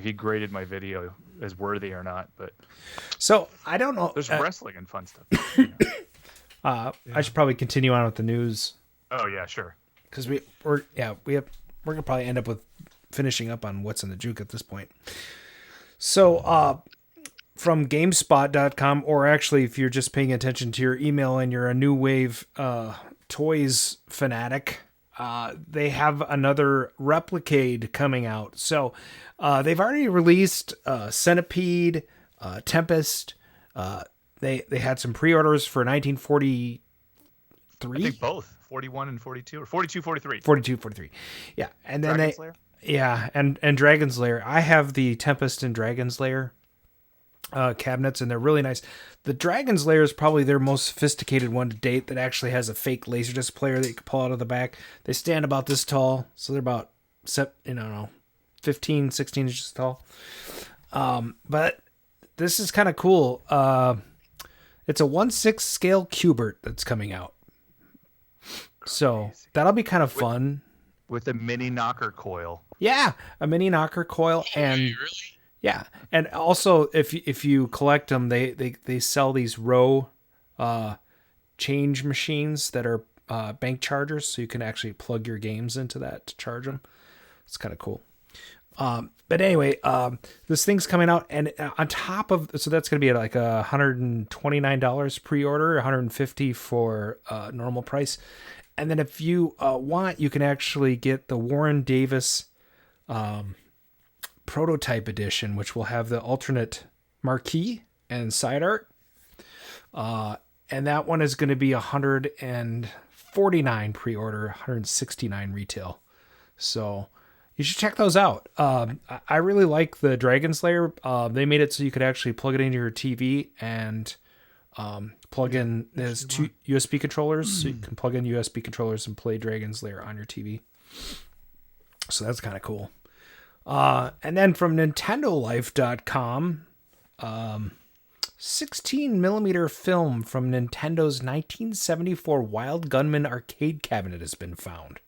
he graded my video as worthy or not. But so I don't know. There's wrestling and fun stuff. I should probably continue on with the news. Oh yeah, sure. Because we're gonna probably end up with finishing up on what's in the juke at this point. So from GameSpot.com, or actually if you're just paying attention to your email and you're a New Wave toys fanatic, they have another Replicade coming out. So they've already released Centipede, Tempest. They had some pre-orders for 1943. I think both 41 and 42, or 42, 43. 42, 43. Yeah, and then Dragon's Lair? Yeah, and Dragon's Lair. I have the Tempest and Dragon's Lair cabinets, and they're really nice. The Dragon's Lair is probably their most sophisticated one to date that actually has a fake Laserdisc player that you can pull out of the back. They stand about this tall, so they're about 15, 16 inches tall. But this is kind of cool. It's a 1/6 scale Cubert that's coming out. So that'll be kind of fun. With a mini knocker coil. Yeah, a mini knocker coil. And really? Yeah, and also if you collect them, they sell these row change machines that are bank chargers, so you can actually plug your games into that to charge them. It's kind of cool. But anyway, this thing's coming out, and on top of, so that's going to be like $129 pre-order, $150 for normal price. And then if you want, you can actually get the Warren Davis prototype edition, which will have the alternate marquee and side art. And that one is going to be $149 pre-order, $169 retail. So you should check those out. I really like the Dragon's Lair. They made it so you could actually plug it into your TV and plug in. There's two USB controllers, so you can plug in USB controllers and play Dragon's Lair on your TV. So that's kind of cool. And then from NintendoLife.com, 16mm film from Nintendo's 1974 Wild Gunman arcade cabinet has been found.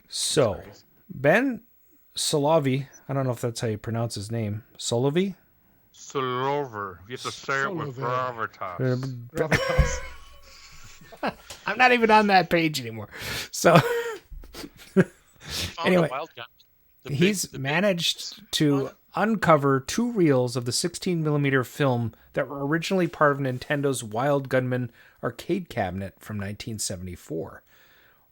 So, Ben Solovi, I don't know if that's how you pronounce his name. Solovi? Solover. You have to say it with gravitas. I'm not even on that page anymore. So, anyway, he's managed to uncover 2 reels of the 16mm film that were originally part of Nintendo's Wild Gunman arcade cabinet from 1974.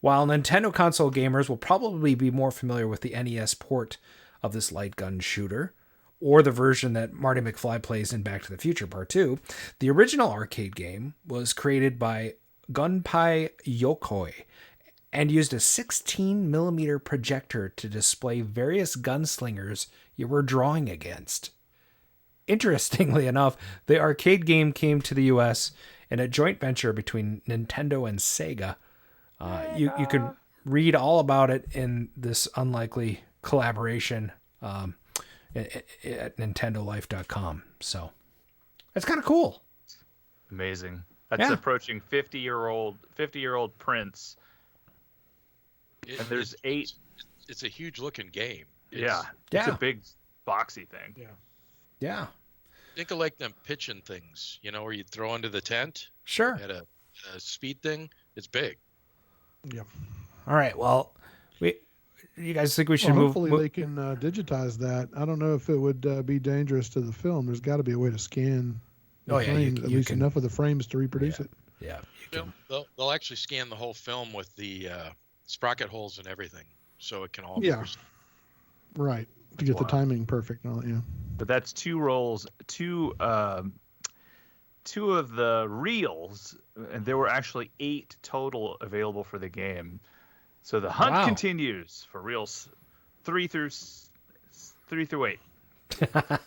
While Nintendo console gamers will probably be more familiar with the NES port of this light gun shooter, or the version that Marty McFly plays in Back to the Future Part 2, the original arcade game was created by Gunpei Yokoi and used a 16mm projector to display various gunslingers you were drawing against. Interestingly enough, the arcade game came to the US in a joint venture between Nintendo and Sega. You can read all about it in this unlikely collaboration at nintendolife.com. So that's kind of cool. Amazing. That's approaching 50-year-old prints. And there's 8. It's a huge looking game. It's a big boxy thing. Yeah. Think of like them pitching things, where you throw into the tent. Sure. At a speed thing. It's big. Yeah. All right. Well, you guys think we should move? Hopefully they can digitize that. I don't know if it would be dangerous to the film. There's got to be a way to scan frames, at least enough of the frames to reproduce it. Yeah. They'll actually scan the whole film with the sprocket holes and everything, so it can all. Right. To get the timing perfect and all that. Yeah. But that's 2 rolls, 2 of the reels, and there were actually 8 total available for the game. So the hunt continues for reels 3 through 8. I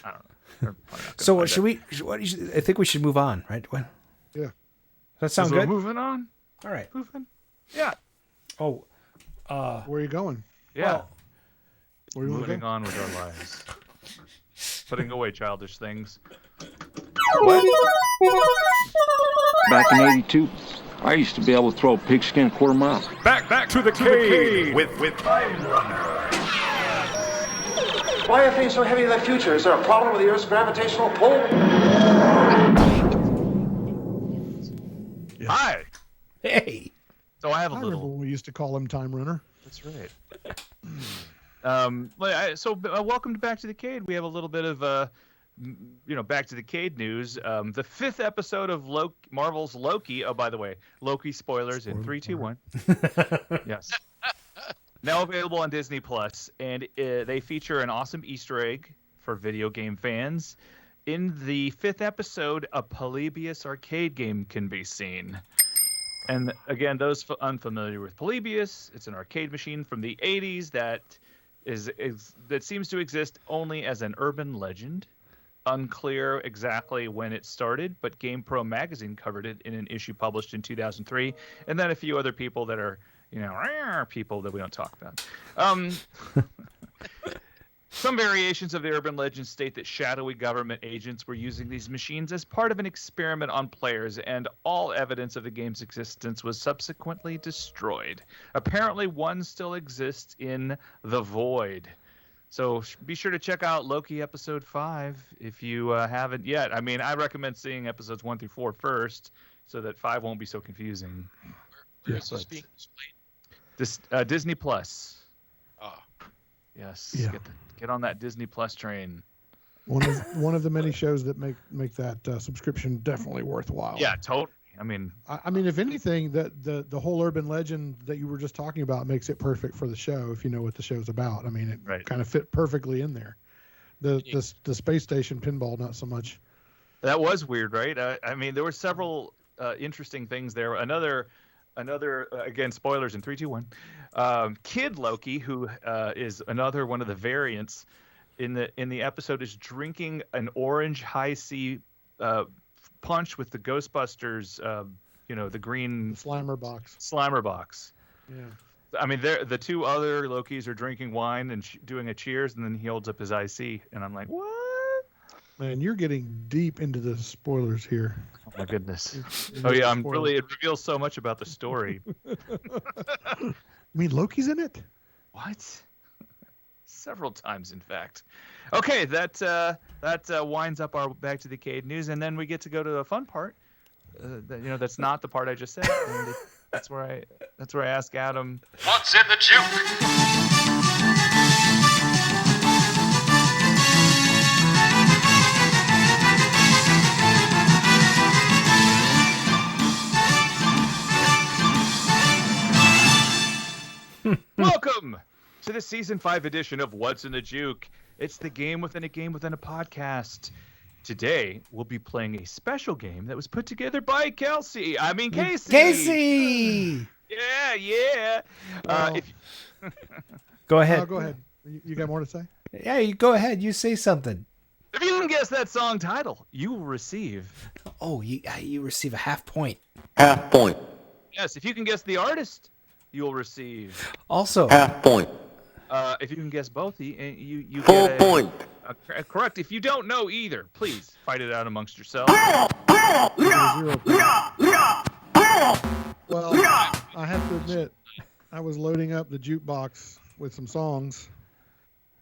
don't know. So what should we? I think we should move on, right? What? Yeah. Does that sound good? Moving on. All right. Yeah. Oh. Where are you going? Yeah. Where are you moving on with our lives. Putting away childish things. Back in '82, I used to be able to throw a pigskin quarter mile. Back to the cave with Time Runner. Why are things so heavy in the future? Is there a problem with the Earth's gravitational pull? Hi. Hey. So I have a I little. remember when we used to call him Time Runner. That's right. Welcome to Back to the Cade. We have a little bit of Back to the Cade news. The 5th episode of Marvel's Loki. Oh, by the way, Loki spoilers in 3, 2, 1. Yes. Now available on Disney Plus, and they feature an awesome Easter egg for video game fans. In the 5th episode, a Polybius arcade game can be seen. And again, those unfamiliar with Polybius, it's an arcade machine from the 80s that seems to exist only as an urban legend. Unclear exactly when it started, but GamePro magazine covered it in an issue published in 2003, and then a few other people that are, people that we don't talk about. Some variations of the urban legend state that shadowy government agents were using these machines as part of an experiment on players, and all evidence of the game's existence was subsequently destroyed. Apparently, one still exists in the void. So be sure to check out Loki episode 5 if you haven't yet. I mean, I recommend seeing episodes 1 through 4 first, so that 5 won't be so confusing. Where is this being displayed? Disney Plus. Oh. Yes. Yeah. Get on that Disney Plus train. One of the many shows that make that subscription definitely worthwhile. Yeah, totally. I mean, if anything, the whole urban legend that you were just talking about makes it perfect for the show. If you know what the show's about, I mean, it kind of fit perfectly in there. The space station pinball, not so much. That was weird, right? I mean, there were several interesting things there. Another again, spoilers in 3, 2, 1. Kid Loki, who is another one of the variants in the episode, is drinking an orange high C punch with the Ghostbusters, the green Slimer box. Yeah. I mean, the 2 other Lokis are drinking wine and doing a cheers, and then he holds up his IC, and I'm like, what? Man, you're getting deep into the spoilers here. Oh my goodness. Oh yeah, it reveals so much about the story. I mean, Loki's in it? What? Several times, in fact. Okay, that winds up our Back to the Cade news, and then we get to go to the fun part. That's not the part I just said. And that's where I ask Adam, what's in the juke? Welcome to the Season 5 edition of What's in the Juke. It's the game within a game within a podcast. Today, we'll be playing a special game that was put together by Kasey. Kasey! Yeah. Go ahead. Go ahead. You got more to say? Yeah, you go ahead. You say something. If you can guess that song title, you will receive... Oh, you receive a half point. Half point. Yes, if you can guess the artist, you'll receive Also, Half point. if you can guess both, you Full get point. correct. If you don't know either, please fight it out amongst yourselves. Well, I have to admit, I was loading up the jukebox with some songs.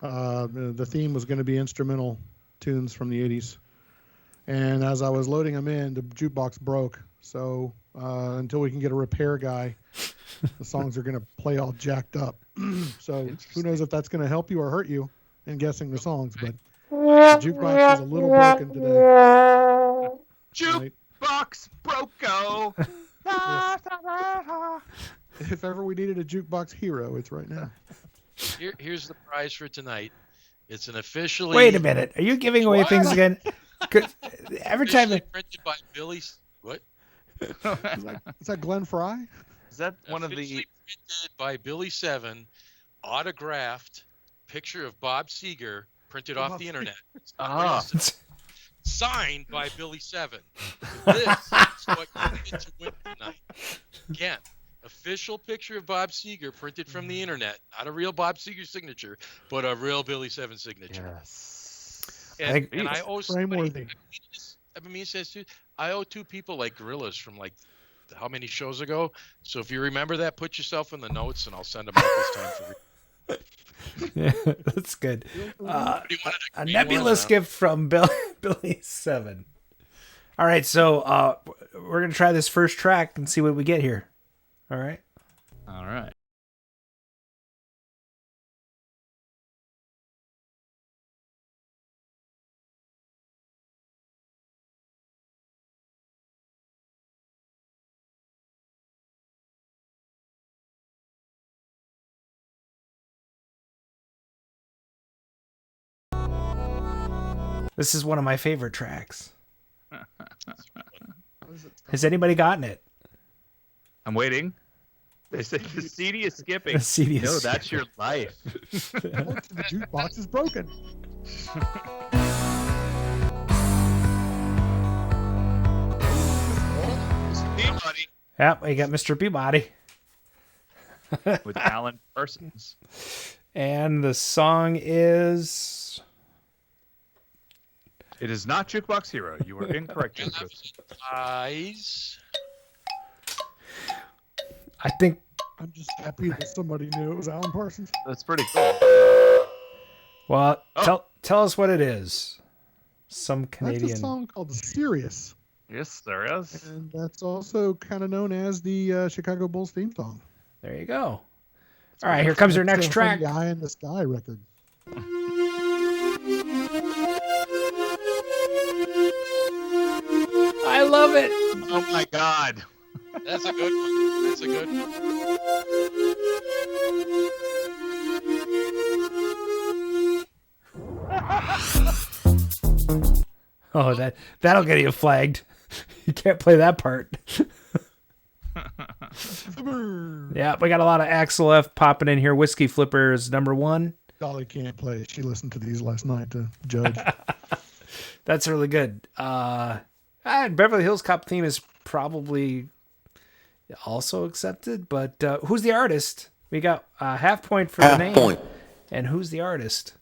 The theme was going to be instrumental tunes from the 80s. And as I was loading them in, the jukebox broke. So until we can get a repair guy, the songs are going to play all jacked up. So who knows if that's going to help you or hurt you in guessing the songs. But the jukebox is a little broken today. Jukebox broke-o. Yes. If ever we needed a jukebox hero, it's right now. Here's the prize for tonight. It's an officially. Wait a minute. Are you giving away things again? Every time. Printed by Billy. What? Is that Glenn Fry? Is that one of the? Printed by Billy 7, autographed picture of Bob Seger, printed off the internet. Signed by Billy 7. This is what you get to win tonight. Again, official picture of Bob Seger printed from the internet. Not a real Bob Seger signature, but a real Billy 7 signature. Yes. And I owe somebody, I owe two people like gorillas from like how many shows ago. So if you remember that, put yourself in the notes and I'll send them out this time for Yeah, that's good. A nebulous gift from Billy 7. All right, so we're going to try this first track and see what we get here. All right? All right. This is one of my favorite tracks. Has anybody gotten it? I'm waiting. They said the CD is skipping. The CD is that's your life. The jukebox is broken. Peabody. Yep, we got Mr. Peabody. With Alan Parsons. And the song is... It is not Jukebox Hero. You are incorrect, Jukebox. Eyes. I think... I'm just happy that somebody knew it was Alan Parsons. That's pretty cool. Well, tell us what it is. Some Canadian... That's a song called Serious. Yes, there is. And that's also kind of known as the Chicago Bulls theme song. There you go. All right, here comes your next track. The Eye in the Sky record. I love it. Oh my God. That's a good one. That's a good one. Oh, that'll get you flagged. You can't play that part. Yeah, we got a lot of Axel F popping in here. Whiskey Flipper is number 1. Dolly can't play it. She listened to these last night to judge. That's really good. Beverly Hills Cop theme is probably also accepted, but who's the artist? We got half point for the name. Point. And who's the artist?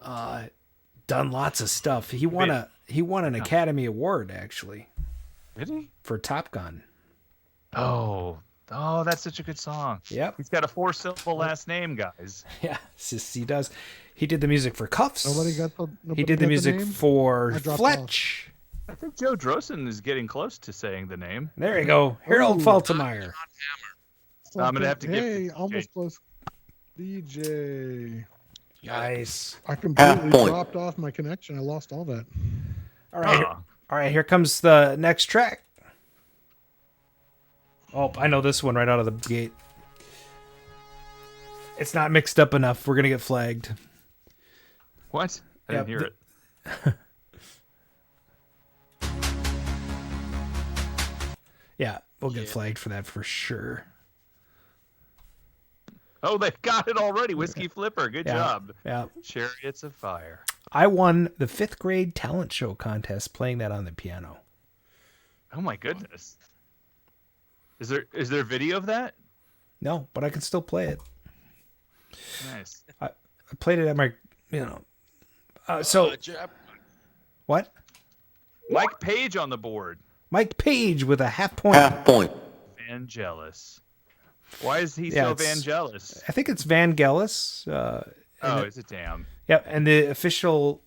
Done lots of stuff. He won an Academy Award actually. Really? For Top Gun. Oh, that's such a good song. Yep. He's got a 4-syllable last name, guys. Yeah, he does. He did the music for Cuffs. He did the got music name? for Fletch. I think Joe Drossen is getting close to saying the name. There you go. Harold Faltermeyer. I'm going to have to give Hey, almost close. DJ. Nice. I completely dropped off my connection. I lost all that. All right. All right, here comes the next track. Oh, I know this one right out of the gate. It's not mixed up enough. We're going to get flagged. What? I didn't hear it. Yeah, we'll get flagged for that for sure. Oh, they've got it already. Whiskey Flipper. Good job. Yeah. Chariots of Fire. I won the 5th grade talent show contest playing that on the piano. Oh, my goodness. Is there video of that? No, but I can still play it. Nice. I played it at my, what? Mike Page on the board. Mike Page with a half point. Vangelis. Why is he so Vangelis? I think it's Vangelis. It's a damn. Yep, and the official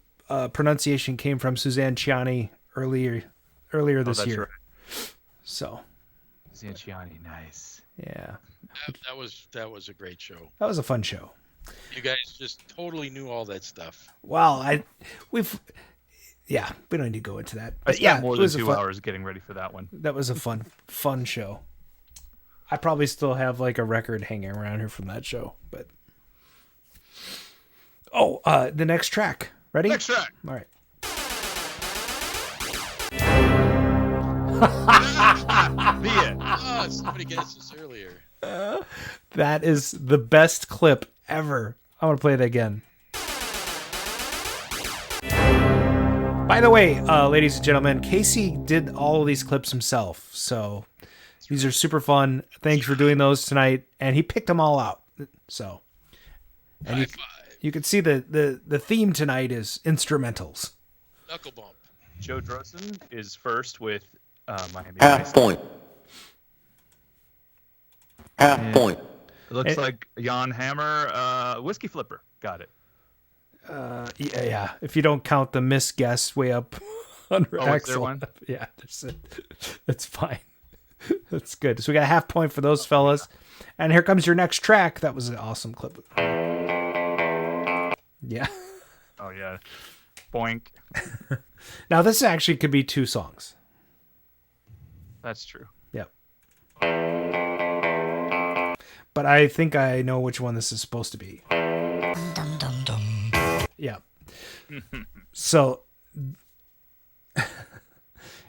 pronunciation came from Suzanne Ciani earlier this year. Right. So. Suzanne Ciani, nice. Yeah. That was a great show. That was a fun show. You guys just totally knew all that stuff. Well, we don't need to go into that. But I spent more than 2 hours getting ready for that one. That was a fun show. I probably still have like a record hanging around here from that show, but the next track. Ready? Next track. All right. Somebody guessed this earlier. That is the best clip ever. I want to play it again. By the way, ladies and gentlemen, Kasey did all of these clips himself, so these are super fun. Thanks for doing those tonight, and he picked them all out. So, and you can see the theme tonight is instrumentals. Knuckle bump. Joe Drossen is first with Miami. Half point. It looks like Jan Hammer, Whiskey Flipper. Got it. Yeah. If you don't count the misguess way up under Axel. One? Yeah, that's fine. That's good. So we got a half point for those fellas. And here comes your next track. That was an awesome clip. Yeah. Oh, yeah. Boink. Now, this actually could be 2 songs. That's true. Yep. But I think I know which one this is supposed to be. Yeah. So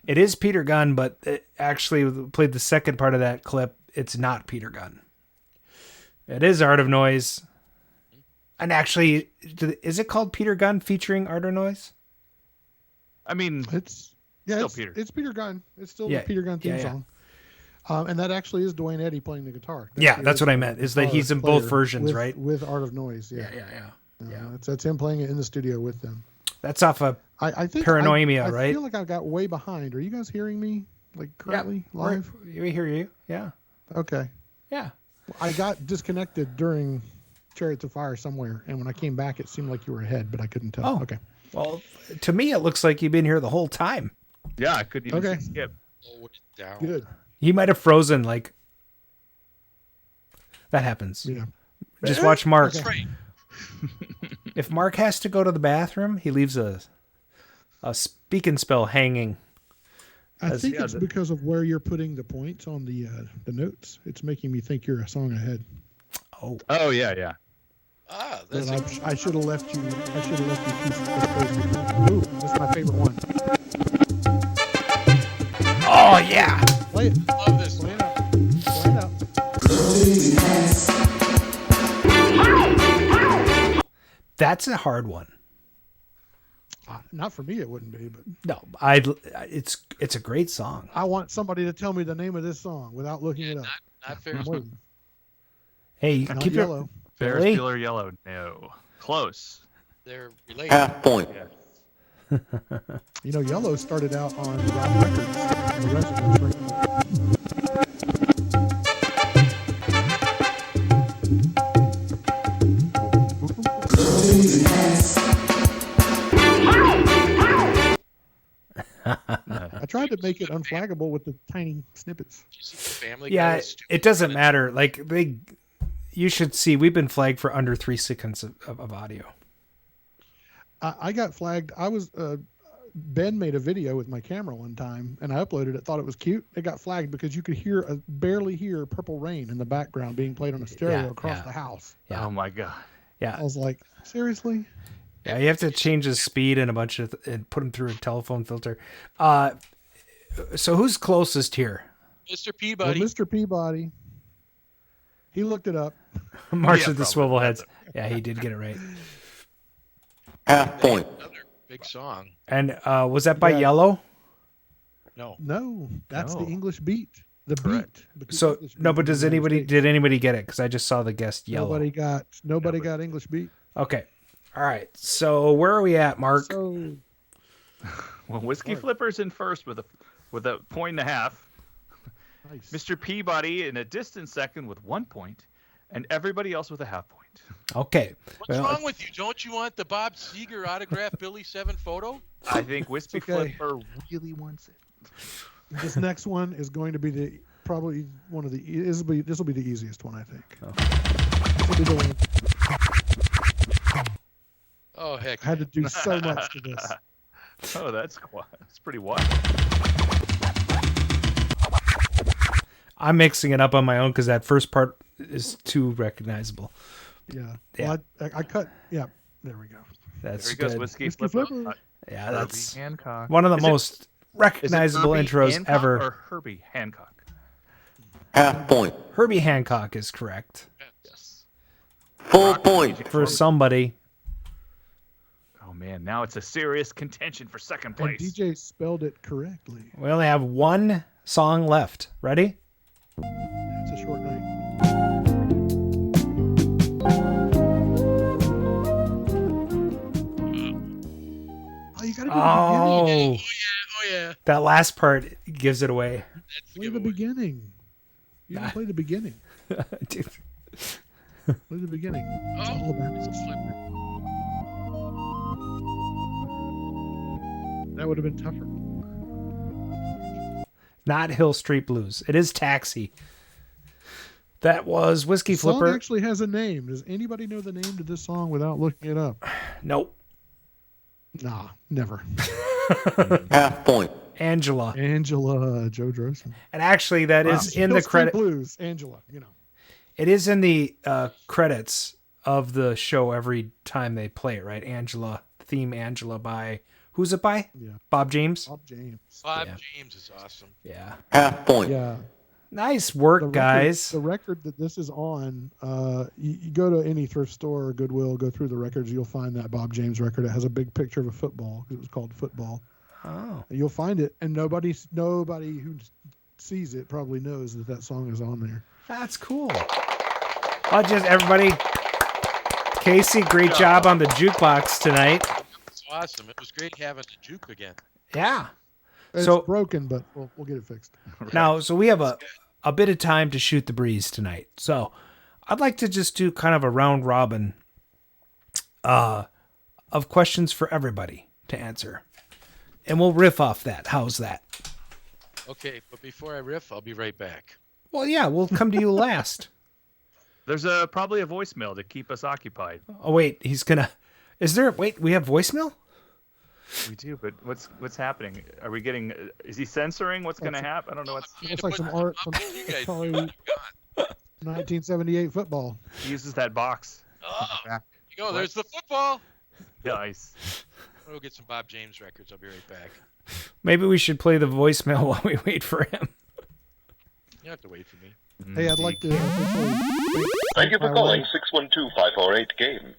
it is Peter Gunn, but it actually played the second part of that clip. It's not Peter Gunn. It is Art of Noise. And actually, is it called Peter Gunn featuring Art of Noise? I mean, it's Peter Gunn. It's still the Peter Gunn theme song. And that actually is Dwayne Eddy playing the guitar. That's what I meant. Is that he's in both versions, right? With Art of Noise. Yeah. That's him playing it in the studio with them. That's off of I think Paranoia, right? I feel like I got way behind. Are you guys hearing me currently live? We hear you. Yeah. Okay. Yeah. I got disconnected during Chariots of Fire somewhere, and when I came back, it seemed like you were ahead, but I couldn't tell. Oh. Okay. Well, to me, it looks like you've been here the whole time. Yeah, I couldn't even skip. Good. You might have frozen like that happens. Yeah. Just watch Mark. Okay. If Mark has to go to the bathroom, he leaves a speak and spell hanging. I think it's because of where you're putting the points on the notes. It's making me think you're a song ahead. Oh yeah. That's I should have left you. I should have left you. Ooh, this is my favorite one. Oh yeah. Play it. Love this. Play it up. Play it up. That's a hard one. Not for me, it wouldn't be, but no, it's a great song. I want somebody to tell me the name of this song without looking it up. Not fair. Hey, keep yellow. Ferris Bueller Yellow. No, close. They're related. Half point. Yeah. Yellow started out on Rock Records. And the Residents record. I tried to make it unflaggable with the tiny snippets. Yeah, it doesn't matter. Like you should see, we've been flagged for under 3 seconds of audio. I got flagged. I was Ben made a video with my camera one time, and I uploaded it. Thought it was cute. It got flagged because you could barely hear Purple Rain in the background being played on a stereo across the house. Yeah. Oh my god. Yeah. I was like, seriously? Yeah, you have to change the speed and and put them through a telephone filter. So who's closest here? Mr. Peabody. Well, Mr. Peabody. He looked it up. March of the Swivel Heads. Yeah, he did get it right. Half point. Another big song. And was that by Yellow? No. No, that's the English Beat. The beat. So no, but did anybody get it? Because I just saw the guest yellow. Nobody got English beat. Okay. All right. So where are we at, Mark? So, well, Whiskey Flipper's in first with a 1.5. Nice. Mr. Peabody in a distant second with 1 point, and everybody else with a half point. Okay. What's wrong with you? Don't you want the Bob Seger autographed Billy 7 photo? I think Whiskey Flipper really wants it. This next one is going to be probably one of the. This will be the easiest one, I think. This will be the one. Oh heck! I had to do so much to this. Oh, that's pretty wild. I'm mixing it up on my own because that first part is too recognizable. Yeah. Well, I cut. Yeah. There we go. That's there he goes, Whiskey Flipper. Yeah, that's Hancock. one of the most recognizable intros Hancock ever. Or Herbie Hancock. Half point. Herbie Hancock is correct. Yes. Full point. For somebody. Oh man, now it's a serious contention for second place. And DJ spelled it correctly. We only have one song left. Ready? It's a short night. Oh, you gotta do the beginning. Oh yeah. That last part gives it away. Play the beginning. You didn't play the beginning. Dude. Play the beginning. It's all about Flipper. That would have been tougher. Not Hill Street Blues. It is Taxi. That was Whiskey The song Flipper. actually has a name. Does anybody know the name to this song without looking it up? Nope. Nah, never. Half point. Angela, Joe Drossen. and actually that is in the credit. Blues, Angela. You know. It is in the credits of the show every time they play it. Right, Angela theme. Angela by who's it by? Yeah. Bob James. Bob James. Bob James is awesome. Yeah. Half point. Yeah. Nice work, guys. The record that this is on, you go to any thrift store or Goodwill, go through the records, you'll find that Bob James record. It has a big picture of a football because it was called Football. Oh. You'll find it, and nobody who sees it probably knows that song is on there. That's cool. Well, just everybody. Kasey, great job on the jukebox tonight. It's awesome. It was great having the juke again. Yeah. It's broken, but we'll get it fixed. Now, so we have a bit of time to shoot the breeze tonight. So I'd like to just do kind of a round robin of questions for everybody to answer. And we'll riff off that. How's that? Okay, but before I riff, I'll be right back. Well, yeah, we'll come to you last. There's probably a voicemail to keep us occupied. Oh, wait, we have voicemail? We do, but what's happening? Are we getting? Is he censoring what's going to happen? I don't know what's. Looks like some art from probably 1978 football. He uses that box. Oh, you go. There's the football. Nice. We'll get some Bob James records. I'll be right back. Maybe we should play the voicemail while we wait for him. You have to wait for me. Hey, I'd like to. Thank you for calling 612-548-GAME.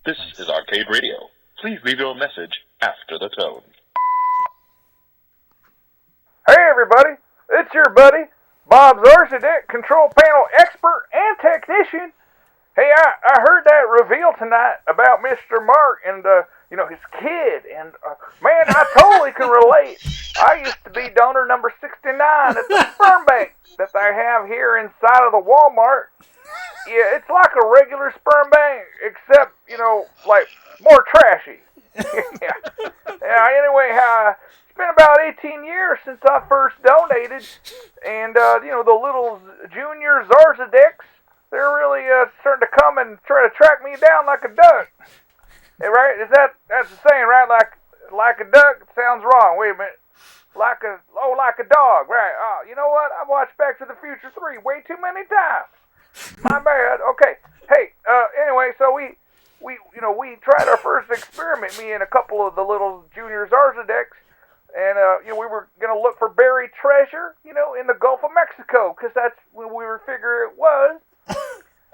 This is Arcade Radio. Please leave your message after the tone. Hey everybody, it's your buddy, Bob Zarzadik, control panel expert and technician. Hey, I heard that reveal tonight about Mr. Mark and, his kid, and, man, I totally can relate. I used to be donor number 69 at the sperm bank that they have here inside of the Walmart. Yeah, it's like a regular sperm bank, except, more trashy. Yeah. Anyway, it's been about 18 years since I first donated, and, the little junior Zarzadicks, they're really starting to come and try to track me down like a duck. Hey, right? That's the saying, right? Like a duck sounds wrong. Wait a minute. Like a dog, right? Oh, you know what? I've watched Back to the Future 3 way too many times. My bad. Okay. Hey, anyway, so we tried our first experiment, me and a couple of the little junior Zarzadicks, and, we were going to look for buried treasure, in the Gulf of Mexico, because that's when we were figuring it was.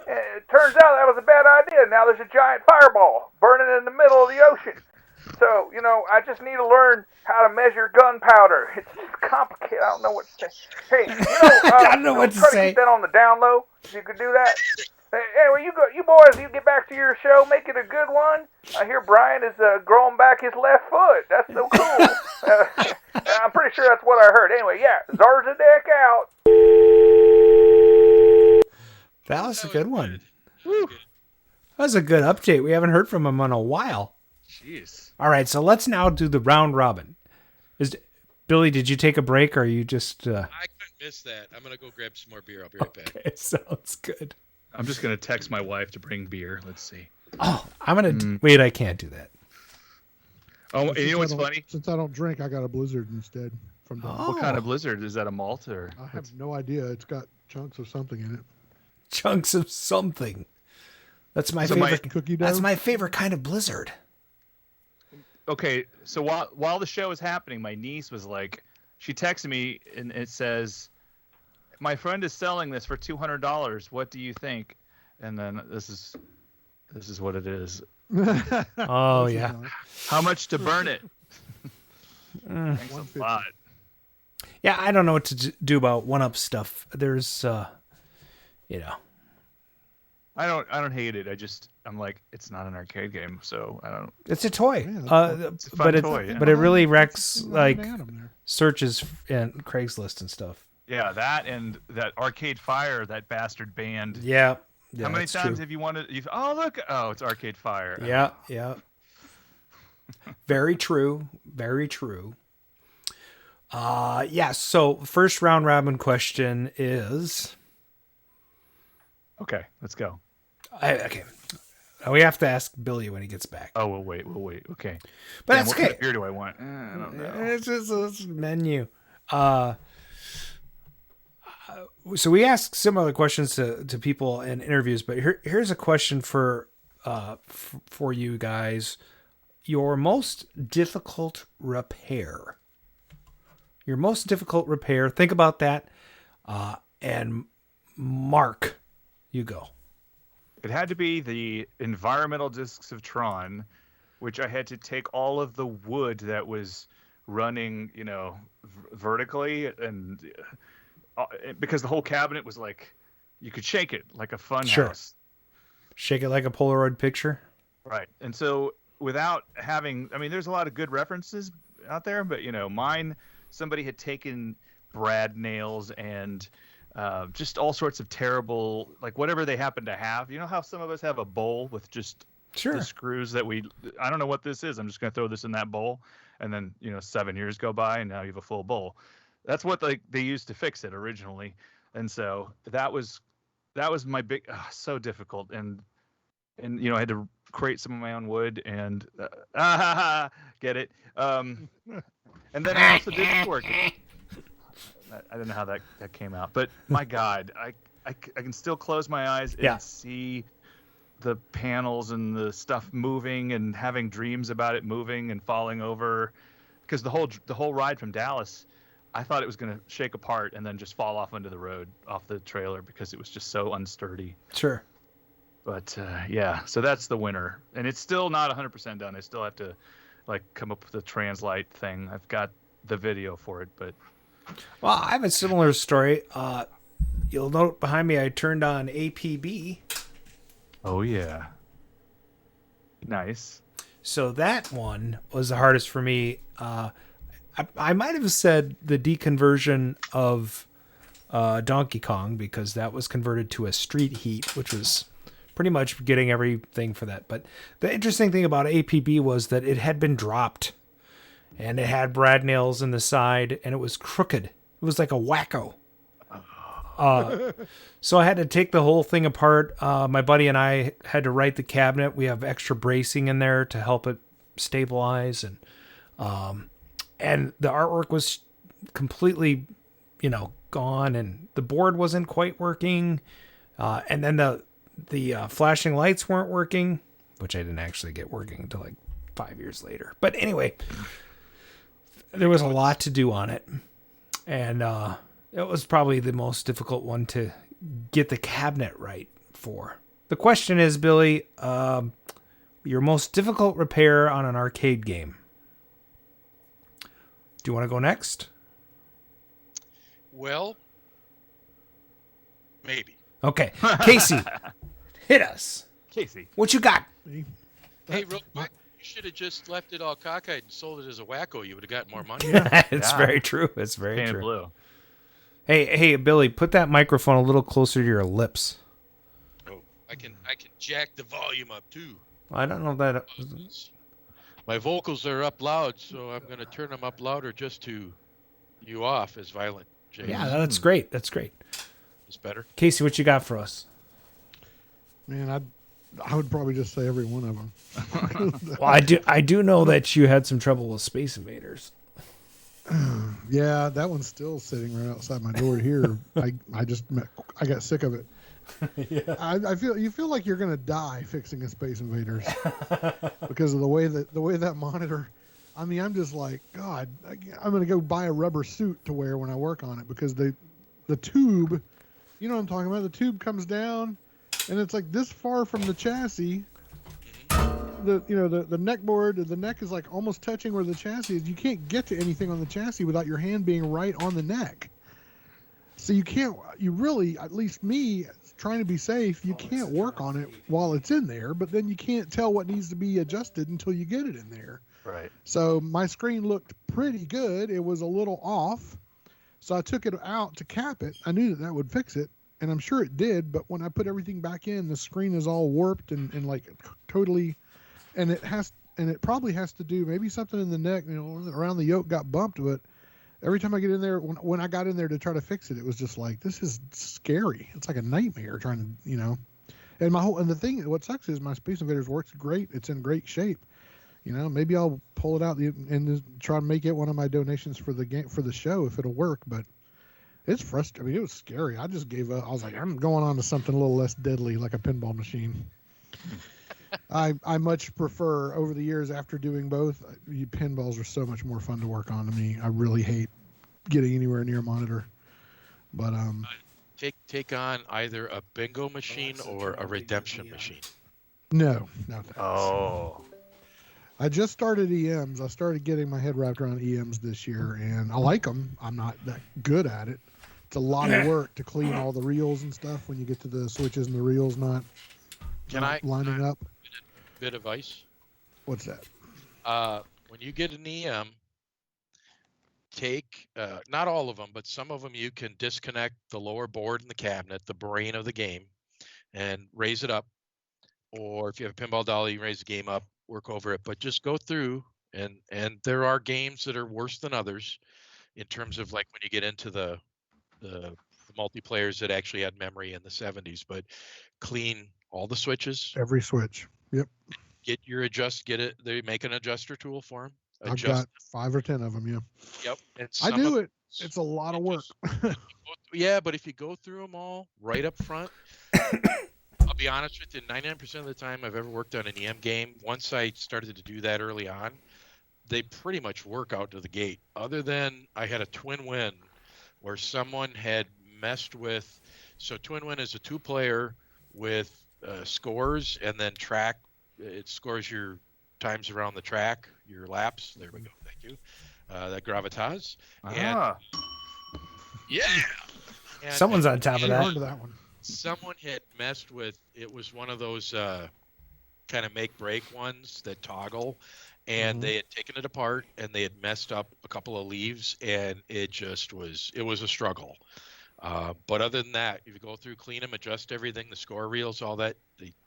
And it turns out that was a bad idea. Now there's a giant fireball burning in the middle of the ocean. So, I just need to learn how to measure gunpowder. It's just complicated. I don't know what to say. Hey, I don't know what to try say. to keep that on the down low, if you could do that. Anyway, you boys, you get back to your show, make it a good one. I hear Brian is growing back his left foot. That's so cool. I'm pretty sure that's what I heard. Anyway, yeah, Zarzadek out. That was a good one. Woo. That was a good update. We haven't heard from him in a while. Jeez. All right, so let's now do the round robin. Billy, did you take a break, or are you just... I couldn't miss that. I'm going to go grab some more beer. I'll be right back. Okay, sounds good. I'm just going to text my wife to bring beer. Let's see. Oh, I'm going to... Wait, I can't do that. Oh, and you know what's funny? Since I don't drink, I got a Blizzard instead. What kind of Blizzard? Is that a malt or? I have no idea. It's got chunks of something in it. Chunks of something. That's my favorite cookie dough. That's my favorite kind of Blizzard. Okay, so while the show was happening, my niece was like, she texted me and it says, "My friend is selling this for $200. What do you think?" And then this is what it is. Oh yeah. How much to burn it? Thanks a lot. Yeah, I don't know what to do about 1-up stuff. There's, I don't hate it. I'm like, it's not an arcade game, so I don't. It's a toy. It's a fun toy, yeah. But it really wrecks like searches and Craigslist and stuff. Yeah, that and that Arcade Fire, that bastard band. Yeah. How many times have you wanted? Oh look! Oh, it's Arcade Fire. Yeah, yeah. Very true. Very true. Yeah. So first round robin question is. Okay, let's go. Okay. We have to ask Billy when he gets back. Oh, we'll wait. Okay. But that's what okay. Kind of beer do I want? I don't know. It's just a menu. So we ask similar questions to people in interviews, but here's a question for you guys. Your most difficult repair. Your most difficult repair. Think about that. And Mark, you go. It had to be the environmental discs of Tron, which I had to take all of the wood that was running, vertically, and because the whole cabinet was like, you could shake it like a fun house. Shake it like a Polaroid picture. Right. And so without having, there's a lot of good references out there, but mine, somebody had taken brad nails and just all sorts of terrible, like whatever they happen to have. You know how some of us have a bowl with just the screws that I don't know what this is. I'm just going to throw this in that bowl. And then, 7 years go by and now you have a full bowl. That's what they used to fix it originally. And so that was my big, so difficult. And I had to create some of my own wood and get it. And then I also didn't work it. I don't know how that came out, but my God, I can still close my eyes and see the panels and the stuff moving and having dreams about it moving and falling over, because the whole ride from Dallas, I thought it was going to shake apart and then just fall off onto the road off the trailer because it was just so unsturdy. Sure. But so that's the winner, and it's still not 100% done. I still have to come up with a translate thing. I've got the video for it, but. Well, I have a similar story. You'll note behind me I turned on APB. Oh, yeah. Nice. So that one was the hardest for me. I might have said the deconversion of Donkey Kong, because that was converted to a street heat, which was pretty much getting everything for that. But the interesting thing about APB was that it had been dropped. And it had brad nails in the side, and it was crooked. It was like a wacko. So I had to take the whole thing apart. My buddy and I had to right the cabinet. We have extra bracing in there to help it stabilize, and the artwork was completely, gone, and the board wasn't quite working, and then the flashing lights weren't working, which I didn't actually get working until like 5 years later. But anyway. There was a lot to do on it, and it was probably the most difficult one to get the cabinet right for. The question is, Billy, Your most difficult repair on an arcade game. Do you want to go next? Well, maybe. Okay. Kasey, hit us. Kasey. What you got? Hey, real quick, you should have just left it all cockeyed and sold it as a wacko. You would have got more money. It's very true. It's very Painted true. blue. Hey, Billy, put that microphone a little closer to your lips. Oh, I can jack the volume up too. I don't know that. My vocals are up loud, so I'm going to turn them up louder just to you off as violent. James. Yeah, that's great. That's great. It's better. Kasey, what you got for us? Man, I would probably just say every one of them. Well, I do know that you had some trouble with Space Invaders. Yeah, that one's still sitting right outside my door here. I got sick of it. Yeah. I feel like you're gonna die fixing a Space Invaders because of the way that monitor. I mean, I'm just like, God, I'm gonna go buy a rubber suit to wear when I work on it because the tube, you know what I'm talking about. The tube comes down, and it's like this far from the chassis. The neck board, the neck is like almost touching where the chassis is. You can't get to anything on the chassis without your hand being right on the neck. So you really, at least me, trying to be safe, you can't work on it while it's in there, but then you can't tell what needs to be adjusted until you get it in there. Right. So my screen looked pretty good. It was a little off. So I took it out to cap it. I knew that would fix it, and I'm sure it did, but when I put everything back in, the screen is all warped and like totally, and it probably has to do maybe something in the neck, around the yoke got bumped, but every time I get in there, when I got in there to try to fix it, it was just like, this is scary. It's like a nightmare trying to, and the thing, what sucks is my Space Invaders works great. It's in great shape. Maybe I'll pull it out and try to make it one of my donations for the game, for the show, if it'll work, but it's frustrating. I mean, it was scary. I just gave up. I was like, I'm going on to something a little less deadly, like a pinball machine. I much prefer, over the years after doing both, pinballs are so much more fun to work on to me. I really hate getting anywhere near a monitor. But take on either a bingo machine or a redemption machine. No thanks. Oh. I just started EMs. I started getting my head wrapped around EMs this year, and I like them. I'm not that good at it. It's a lot of work to clean all the reels and stuff when you get to the switches and the reels not lining up. Bit of advice. What's that? When you get an EM, take not all of them, but some of them you can disconnect the lower board in the cabinet, the brain of the game, and raise it up. Or if you have a pinball dolly, you raise the game up, work over it. But just go through, and there are games that are worse than others in terms of like when you get into the multiplayers that actually had memory in the 70s. But clean all the switches. Every switch. Yep. They make an adjuster tool for them. I've got 5 or 10 of them. Yeah. Yep. And I do it. It's a lot of work. Yeah, but if you go through them all right up front, I'll be honest with you, 99% of the time I've ever worked on an EM game, once I started to do that early on, they pretty much work out to the gate. Other than I had a twin win where someone had messed with. So twin win is a 2-player with scores and then track. It scores your times around the track, your laps. There we go. Thank you. That gravitas. And, yeah. And, Someone's on top of that. That one. Someone had messed with. It was one of those kind of make break ones that toggle, and they had taken it apart and they had messed up a couple of leaves, and it was a struggle. But other than that, if you go through, clean them, adjust everything, the score reels, all that,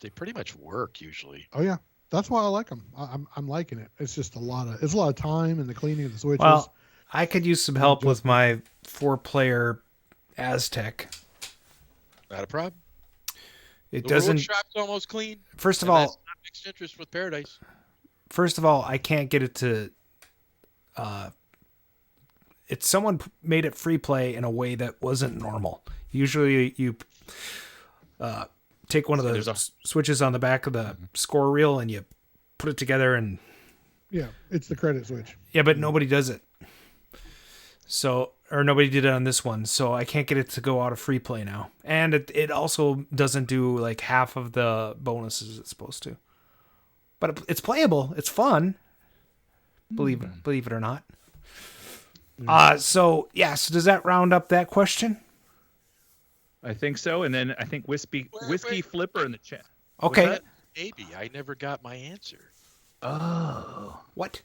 they pretty much work usually. Oh yeah, that's why I like them. I'm liking it. It's just a lot of time and the cleaning of the switches. Well, I could use some help with my 4-player Aztec. Not a problem. It the doesn't. Shop's almost clean. First of all, that's not mixed interest with Paradise. First of all, I can't get it to. It's someone made it free play in a way that wasn't normal. Usually, you take one of the switches on the back of the score reel and you put it together and. Yeah, it's the credit switch. Yeah, but nobody does it. Or nobody did it on this one, so I can't get it to go out of free play now. And it also doesn't do like half of the bonuses it's supposed to. but it's playable. It's fun. Believe it or not. So does that round up that question? I think so. And then I think Whiskey Flipper in the chat. Okay. Maybe I never got my answer. Oh. What?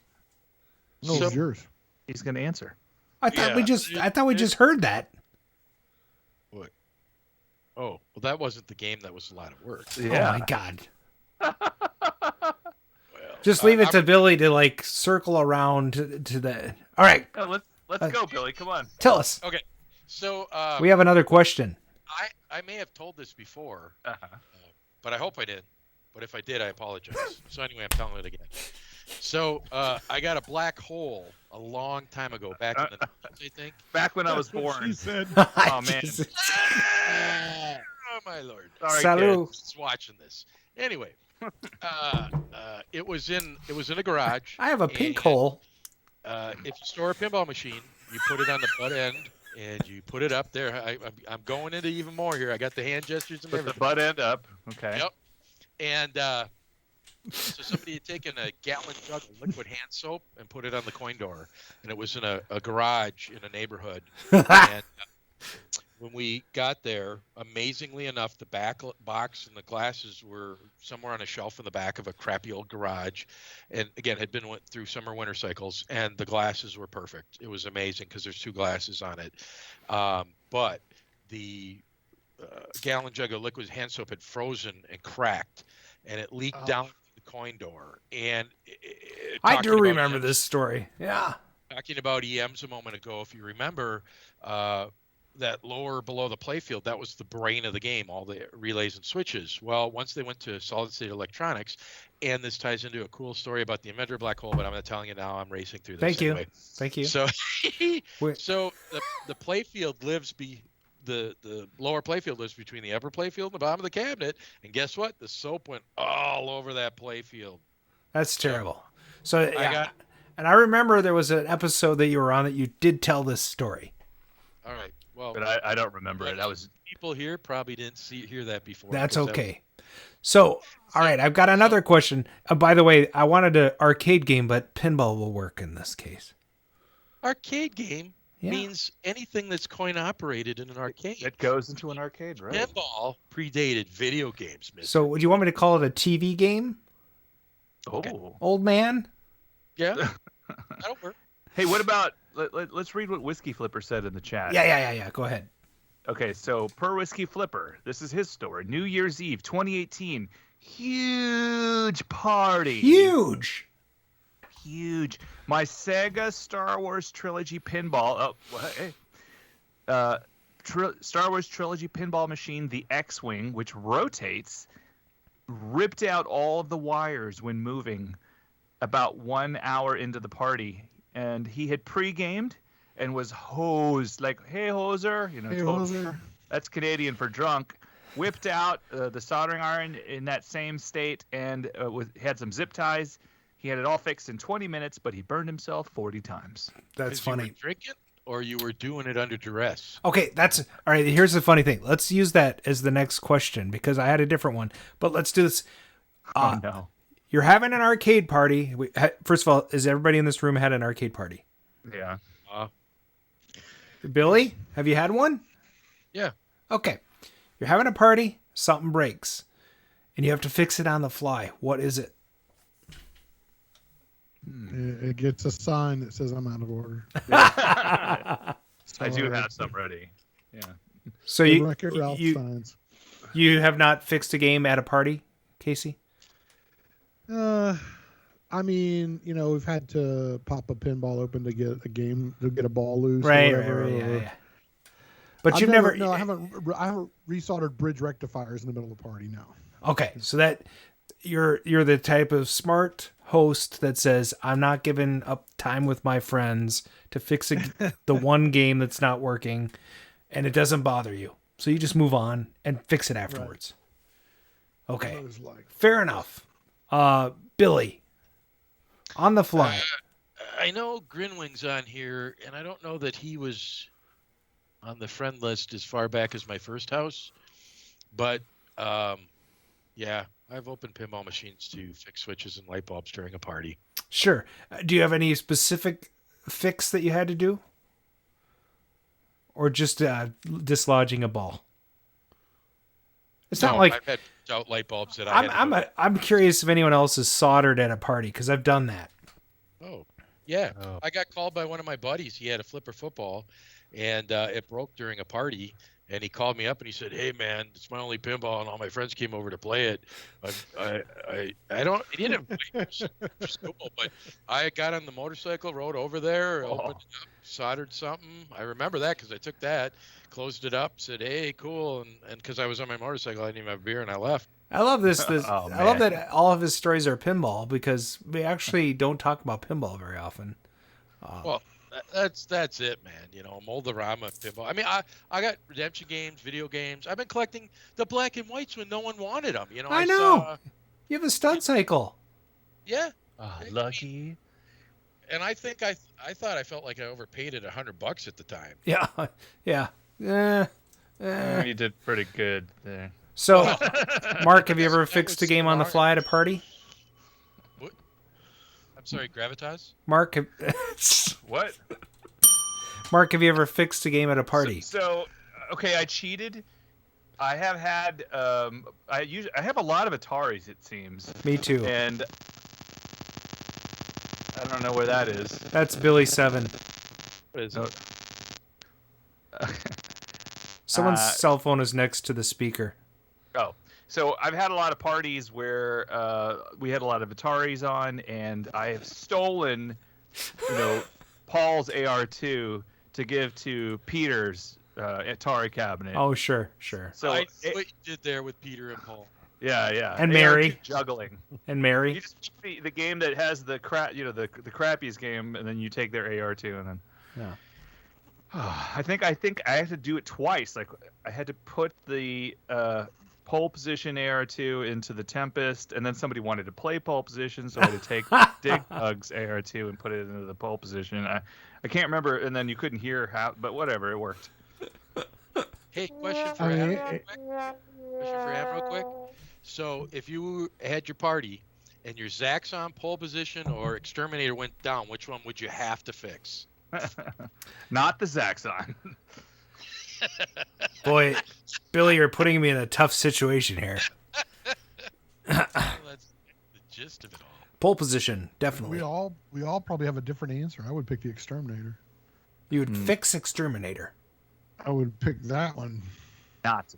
No, it's yours. He's going to answer. I thought we just heard that. What? Oh, well, that wasn't the game. That was a lot of work. Yeah. Oh my God. Just leave it to Billy to like circle around to the. All right. Let's go, Billy. Come on. Tell us. Okay. So we have another question. I may have told this before, but I hope I did. But if I did, I apologize. So anyway, I'm telling it again. So I got a black hole a long time ago, back in the 90s, I think. Back when I was born. She said. Oh man. Oh my lord. Sorry, Salut. Kids watching this. Anyway, it was in a garage. I have a pink hole. If you store a pinball machine, you put it on the butt end and you put it up there. I'm going into even more here. I got the hand gestures and Put everything. the butt end up. Okay. Yep. And so somebody had taken a gallon jug of liquid hand soap and put it on the coin door, and it was in a garage in a neighborhood. And when we got there, amazingly enough, the back box and the glasses were somewhere on a shelf in the back of a crappy old garage, and again had been went through summer winter cycles, and the glasses were perfect. It was amazing because there's 2 glasses on it, but the gallon jug of liquid hand soap had frozen and cracked, and it leaked down the coin door. And I do remember this story. Yeah. Talking about EMs a moment ago, if you remember, that lower below the playfield, that was the brain of the game, all the relays and switches. Well, once they went to solid state electronics, and this ties into a cool story about the inventor black hole, but I'm not telling you now. I'm racing through this. Anyway. Thank you. So, so the playfield lives the lower playfield lives between the upper playfield and the bottom of the cabinet. And guess what? The soap went all over that playfield. That's terrible. So and I remember there was an episode that you were on that you did tell this story. All right. Well, but I don't remember it. People here probably didn't hear that before. That's okay. So, all right, I've got another question. By the way, I wanted an arcade game, but pinball will work in this case. Arcade game means anything that's coin operated in an arcade. It goes into an arcade, right? Pinball predated video games, mister. So, would you want me to call it a TV game? Okay. Old man? Yeah. That'll work. Hey, what about let's read what Whiskey Flipper said in the chat. Yeah. Go ahead. Okay, so per Whiskey Flipper, this is his story. New Year's Eve, 2018, huge party. Huge. My Sega Star Wars Trilogy pinball. Star Wars Trilogy pinball machine, the X-Wing, which rotates, ripped out all of the wires when moving about 1 hour into the party. And he had pre-gamed and was hosed, like, hey, hoser. Hey, hoser. That's Canadian for drunk. Whipped out the soldering iron in that same state and had some zip ties. He had it all fixed in 20 minutes, but he burned himself 40 times. That's funny. You were drinking or you were doing it under duress? Okay, that's all right. Here's the funny thing. Let's use that as the next question because I had a different one. But let's do this. Oh, no. You're having an arcade party. First of all, has everybody in this room had an arcade party? Yeah. Billy, have you had one? Yeah. Okay. You're having a party, something breaks, and you have to fix it on the fly. What is it? It gets a sign that says I'm out of order. I do have some ready. Yeah. So Wreck-It Ralph signs. You have not fixed a game at a party, Kasey? I mean, we've had to pop a pinball open to get a game, to get a ball loose. Right, or whatever. Yeah. But you've never. No, I haven't resoldered bridge rectifiers in the middle of the party. No. Okay, so that you're the type of smart host that says I'm not giving up time with my friends to fix the one game that's not working, and it doesn't bother you, so you just move on and fix it afterwards. Right. Okay, fair enough. Billy. On the fly. I know Grinwing's on here, and I don't know that he was on the friend list as far back as my first house, but Yeah, I've opened pinball machines to fix switches and light bulbs during a party. Sure. Do you have any specific fix that you had to do? Or just dislodging a ball? It's not like I've had out light bulbs that I'm curious if anyone else has soldered at a party, because I've done that. Oh, yeah. Oh. I got called by one of my buddies. He had a flipper football, and it broke during a party. And he called me up and he said, "Hey man, it's my only pinball, and all my friends came over to play it. I don't. He didn't play for school, but I got on the motorcycle, rode over there, opened it up, soldered something. I remember that because I took that, closed it up, said, "Hey, cool," and because I was on my motorcycle, I didn't even have beer, and I left. I love this. I love that all of his stories are pinball, because we actually don't talk about pinball very often. Well, that's it, man. You know, Mold-A-Rama pinball. I mean, I got redemption games, video games. I've been collecting the black and whites when no one wanted them. You know, I know. You have a stunt cycle. Yeah. Lucky. And I think I thought I felt like I overpaid it $100 at the time. Yeah. Yeah. You did pretty good there. So, Mark, have you ever fixed a game on the fly at a party? What? I'm sorry, Gravitas? Mark, what? Mark, have you ever fixed a game at a party? So okay, I cheated. I have had I have a lot of Ataris, it seems. Me too. And I don't know where that is. That's Billy 7. What is it? Someone's cell phone is next to the speaker. Oh, so I've had a lot of parties where we had a lot of Ataris on, and I have stolen, Paul's AR2 to give to Peter's Atari cabinet. Oh, sure. So I see what you did there with Peter and Paul. Yeah. And Mary. Juggling. And Mary. You just pick the game that has the the crappiest game, and then you take their AR2, and then. Yeah. I think I had to do it twice. Like I had to put the pole position AR2 into the Tempest, and then somebody wanted to play pole position, so I had to take Dig Bug's AR2 and put it into the pole position. I can't remember, and then you couldn't hear how, but whatever, it worked. Hey, question for Adam real quick. So if you had your party and your Zaxxon pole position or Exterminator went down, which one would you have to fix? Not the Zaxxon. Boy, Billy, you're putting me in a tough situation here. Well, that's the gist of it all. Pole position, definitely. We all probably have a different answer. I would pick the Exterminator. You would fix Exterminator. I would pick that one. Not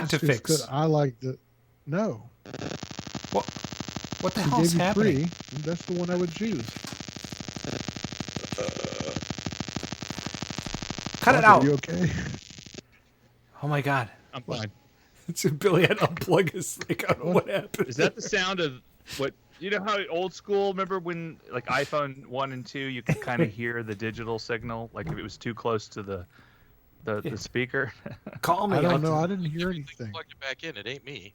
to fix. I like the no. What the hell's happening? That's the one I would choose. Cut it out. Are you okay? Oh my God. I'm fine. It's Billy had to unplug his thing. I don't know what happened. Is that the sound of what? You know how old school? Remember when like iPhone 1 and 2, you could kind of hear the digital signal, like if it was too close to the speaker. Call me. I don't know. I didn't hear anything. Plugged it back in. It ain't me.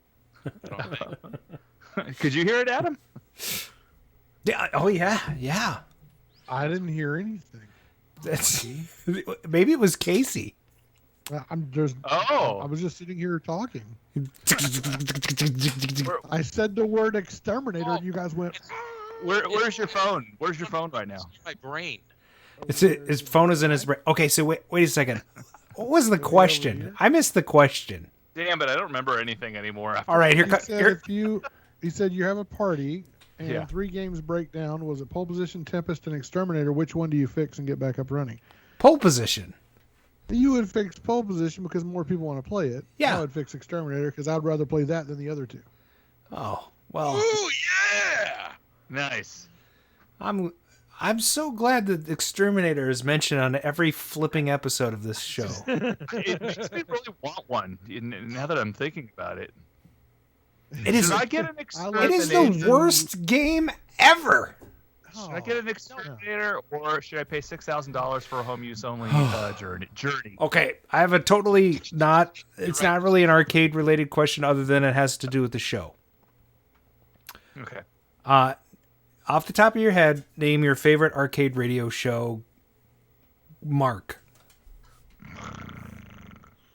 Could you hear it, Adam? Yeah. Oh yeah. I didn't hear anything. Maybe it was Kasey. I was just sitting here talking. I said the word Exterminator, and you guys went. Where's your phone? Where's your phone right now? My brain. His phone is in his brain. Okay, so wait a second. What was the question? I missed the question. Damn it! I don't remember anything anymore. All right, here. He said you have a party. And 3 games break down. Was it pole position, Tempest, and Exterminator? Which one do you fix and get back up running? Pole position. You would fix pole position because more people want to play it. Yeah. I would fix Exterminator because I'd rather play that than the other 2. Oh, well. Ooh, yeah. Nice. I'm so glad that Exterminator is mentioned on every flipping episode of this show. It makes me really want one, now that I'm thinking about it. It is. Should I get an Exterminator? It is the worst game ever. Should I get an Exterminator, or should I pay $6,000 for a home use only journey? Okay, I have a totally not. It's not really an arcade related question, other than it has to do with the show. Okay. Off the top of your head, name your favorite arcade radio show. Mark.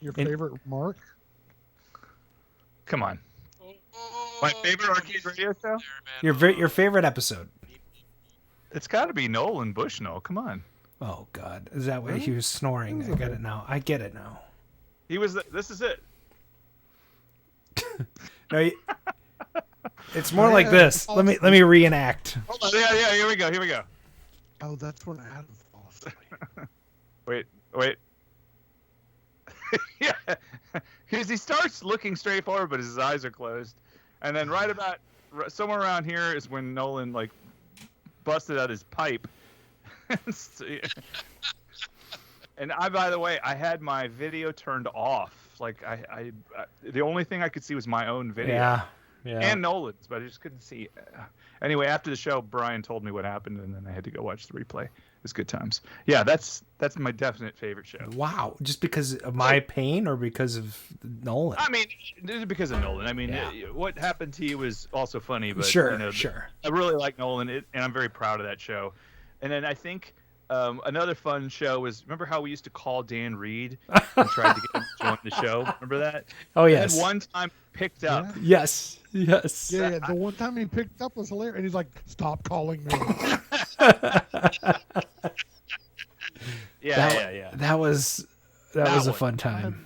Your favorite Mark? Come on. My favorite arcade radio show? Your favorite episode? It's got to be Nolan Bushnell. Come on. Oh God, is that why he was snoring? I get it now. I get it now. He was. This is it. No, it's more like this. Let me reenact. Hold on. Yeah. Here we go. Oh, that's when Adam falls asleep. Wait. Yeah. Because he starts looking straight forward, but his eyes are closed. And then right about somewhere around here is when Nolan like busted out his pipe. And by the way, I had my video turned off. Like I the only thing I could see was my own video. Yeah. And Nolan's, but I just couldn't see. Anyway, after the show, Brian told me what happened, and then I had to go watch the replay. It was good times. Yeah, that's my definite favorite show. Wow, just because of my pain or because of Nolan? I mean, because of Nolan. I mean, what happened to you was also funny, but sure. I really like Nolan, and I'm very proud of that show. And then I think another fun show was, remember how we used to call Dan Reed and tried to get him to join the show? Remember that? Oh, yes. And one time picked up. Yes. Yeah. The one time he picked up was hilarious, and he's like, "Stop calling me." Yeah. That was a fun time.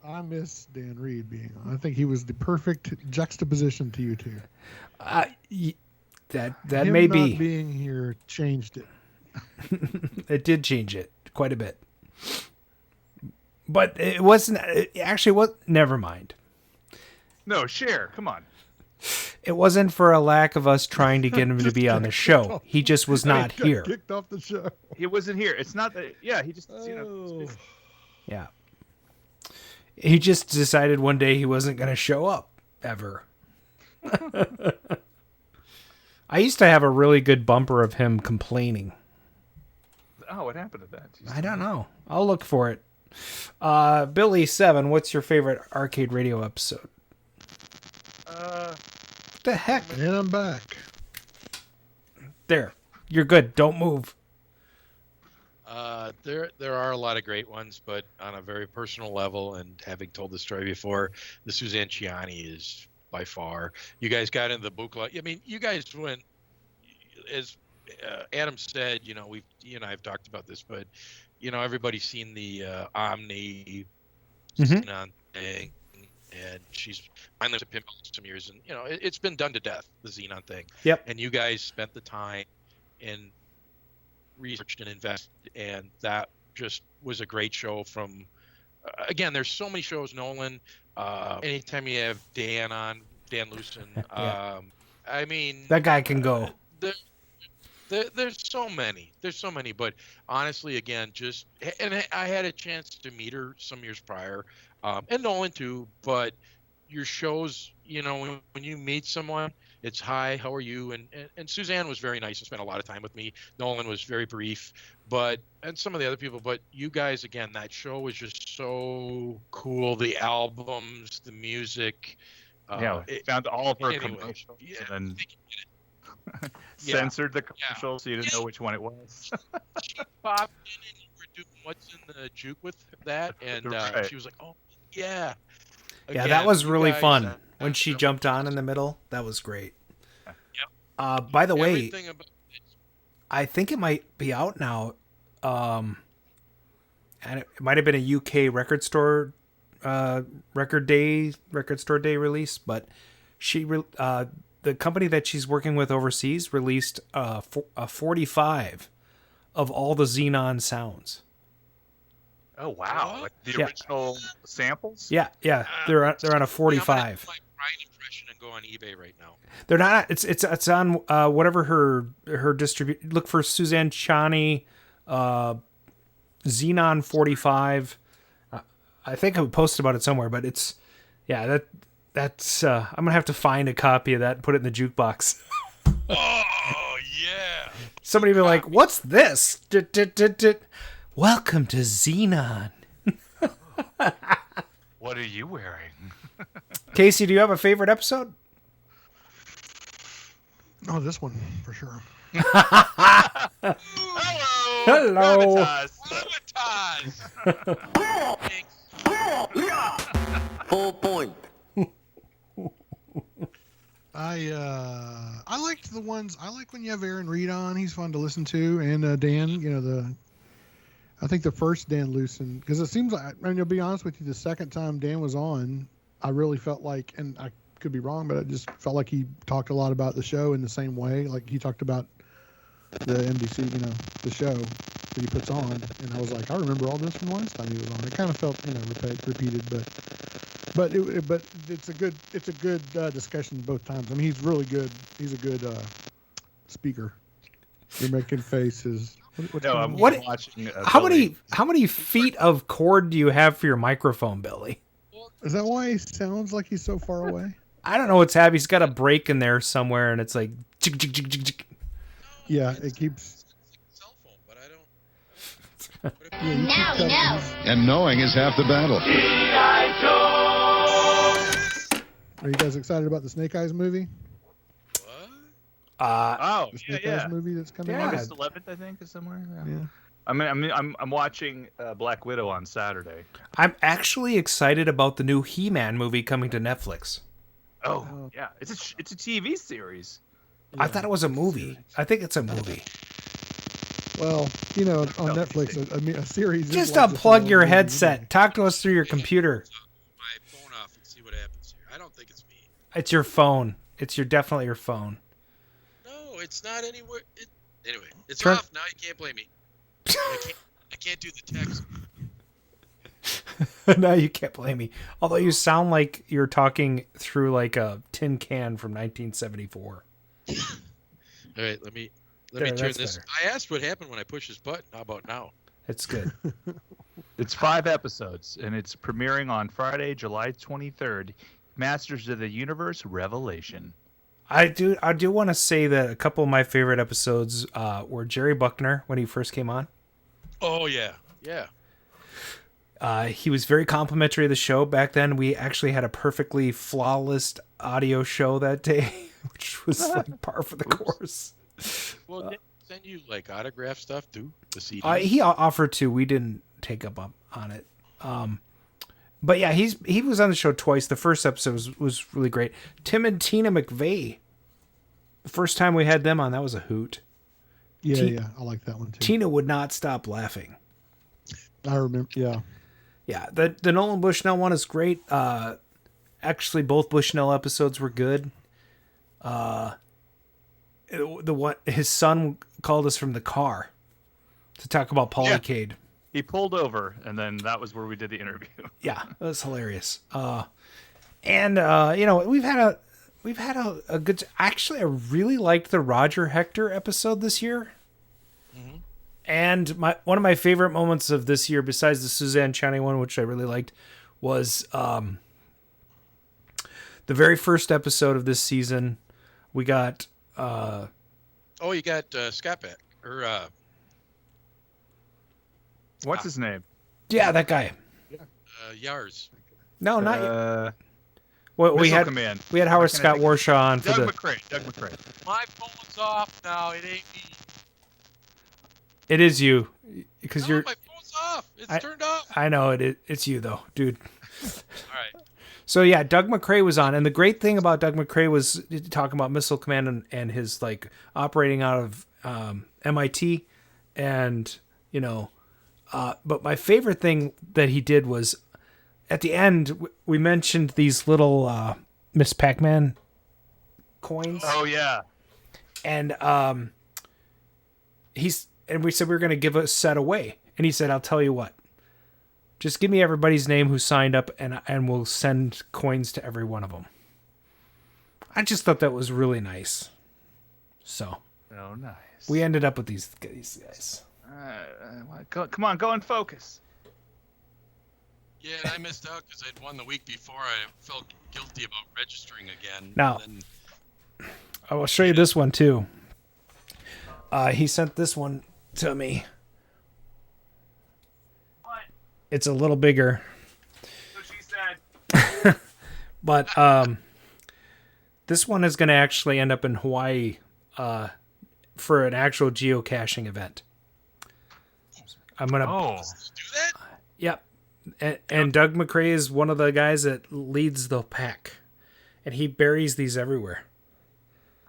I miss Dan Reed being on. I think he was the perfect juxtaposition to you two. That Him may not be. Being here changed it. It did change it quite a bit. But it wasn't. It actually was. Never mind. No, share. Come on. It wasn't for a lack of us trying to get him to be on the show. He just was not here. Kicked off the show. He wasn't here. It's not that. Yeah, he just. Yeah. He just decided one day he wasn't going to show up ever. I used to have a really good bumper of him complaining. Oh, what happened to that? I don't know. I'll look for it. Billy7, what's your favorite arcade radio episode? What the heck? And I'm back. There. You're good. Don't move. There are a lot of great ones, but on a very personal level, and having told the story before, the Suzanne Ciani is by far. You guys got into the booklet. I mean, you guys went, as Adam said, I've talked about this, but everybody's seen the Omni Xenon thing, and she's finally a pinball some years, and it's been done to death, the Xenon thing. Yep. And you guys spent the time and researched and invested, and that just was a great show. From again, there's so many shows, Nolan. Anytime you have Dan on, Dan Lucen, Yeah. I mean, That guy can go. There's so many. But honestly, again, and I had a chance to meet her some years prior, and Nolan too. But your shows, when you meet someone, it's hi, how are you? And Suzanne was very nice and spent a lot of time with me. Nolan was very brief, and some of the other people. But you guys, again, that show was just so cool. The albums, the music. Found all of her commercials and then censored the commercials so you didn't know which one it was. She popped in and you were doing what's in the juke with that, and Right. she was like, "Oh yeah." Yeah, that was really fun. When she jumped on in the middle, that was great. Yep. By the way, Everything about I think it might be out now. And it might have been a UK record store day release, but the company that she's working with overseas released a 45 of all the Xenon sounds. Oh wow! Like the original samples. Yeah. They're on a 45. I'm gonna do my Brian impression and go on eBay right now. They're not. It's on whatever her distribute. Look for Suzanne Ciani, Xenon 45. I think I posted about it somewhere, but it's that's I'm gonna have to find a copy of that and put it in the jukebox. Oh yeah! Somebody be like, "What's this?" Welcome to Xenon. What are you wearing? Kasey, do you have a favorite episode? Oh, this one for sure. Hello. Full point. I liked the ones. I like when you have Aaron Reed on. He's fun to listen to, and Dan. I think the first Dan Lucen, because it seems like, I mean, to be honest with you, the second time Dan was on, I really felt like, and I could be wrong, but I just felt like he talked a lot about the show in the same way. Like he talked about the NBC, the show that he puts on, and I was like, I remember all this from last time he was on. It kind of felt, repeated, but it's a good discussion both times. I mean, he's really good. He's a good speaker. You're making faces. I'm watching. How many feet of cord do you have for your microphone, Billy? Is that why he sounds like he's so far away? I don't know what's happening. He's got a break in there somewhere, and it's like. Yeah, it keeps. Cell phone, but I don't. Now we know. And knowing is half the battle. Are you guys excited about the Snake Eyes movie? The Snake Eyes movie that's coming out. August 11th, I think, is somewhere. Yeah. I'm watching Black Widow on Saturday. I'm actually excited about the new He-Man movie coming to Netflix. Oh yeah, it's a TV series. I thought it was a movie. I think it's a movie. Well, on Netflix, a series. Just unplug your headset. Talk to us through your computer. My phone off and see what happens here. I don't think it's me. It's your phone. It's definitely your phone. No, it's not anywhere. Anyway, it's Turn- off now. You can't blame me. I can't do the text. No, you can't blame me. Although you sound like you're talking through like a tin can from 1974. All right, let me There, turn that's this. better. I asked what happened when I pushed this button. How about now? It's good. It's 5 episodes, and it's premiering on Friday, July 23rd. Masters of the Universe Revelation. I do want to say that a couple of my favorite episodes were Jerry Buckner when he first came on. Oh yeah. He was very complimentary of the show. Back then, we actually had a perfectly flawless audio show that day, which was like par for the course. Well, did he send you like autograph stuff too? The CD. He offered to. We didn't take up on it. But yeah, he was on the show twice. The first episode was really great. Tim and Tina McVeigh. The first time we had them on, that was a hoot. Yeah, I like that one too. Tina would not stop laughing. I remember. Yeah. Yeah, the Nolan Bushnell one is great. Actually, both Bushnell episodes were good. The one his son called us from the car to talk about Polycade. Yeah. He pulled over, and then that was where we did the interview. Yeah, it was hilarious. We've had a good. Actually, I really liked the Roger Hector episode this year. Mm-hmm. And one of my favorite moments of this year, besides the Suzanne Channing one, which I really liked, was the very first episode of this season. We got. You got Scott back or. What's his name? Yeah, that guy. Yars. No, not yet. We had Howard Scott Warshaw on for Doug McCrae. My phone's off now. It ain't me. It is you, because my phone's off. It's turned off. I know it's you though, dude. All right. So yeah, Doug McCrae was on, and the great thing about Doug McCrae was talking about Missile Command and his like operating out of MIT, and but my favorite thing that he did was at the end we mentioned these little Miss Pac-Man coins. Oh yeah, and we said we were going to give a set away, and he said, "I'll tell you what. Just give me everybody's name who signed up, and we'll send coins to every one of them." I just thought that was really nice. So, nice. We ended up with these guys. Come on, go and focus. Yeah, I missed out because I'd won the week before. I felt guilty about registering again. Now, I will show you this one too. He sent this one to me. It's a little bigger. So she said. But this one is going to actually end up in Hawaii for an actual geocaching event. I'm going to do that? Yep. And Doug McCrae is one of the guys that leads the pack. And he buries these everywhere.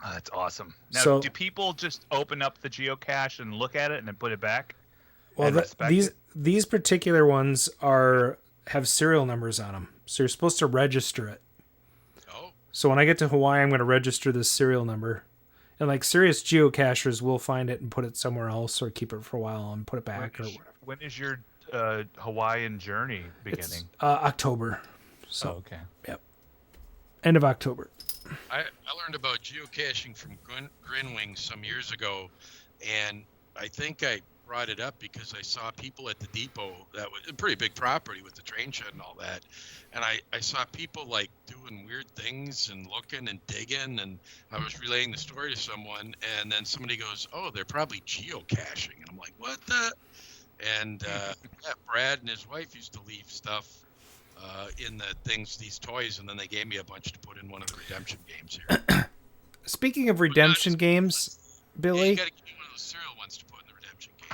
Oh, that's awesome. Now, So- do people just open up the geocache and look at it and then put it back? Well, and respect it? these particular ones have serial numbers on them, so you're supposed to register it. Oh. So when I get to Hawaii, I'm going to register this serial number, and like serious geocachers will find it and put it somewhere else, or keep it for a while and put it back or whatever. When is your Hawaiian journey beginning? It's October. So okay. Yep. End of October. I learned about geocaching from Grinwing some years ago, and I think I brought it up because I saw people at the depot that was a pretty big property with the train shed and all that, and I saw people like doing weird things and looking and digging, and I was relaying the story to someone, and then somebody goes, "Oh, they're probably geocaching," and I'm like, "What the?" And yeah, Brad and his wife used to leave stuff in the things, these toys, and then they gave me a bunch to put in one of the redemption games here. Speaking of redemption games, Billy, you gotta get one of those cereal ones to put in the redemption game.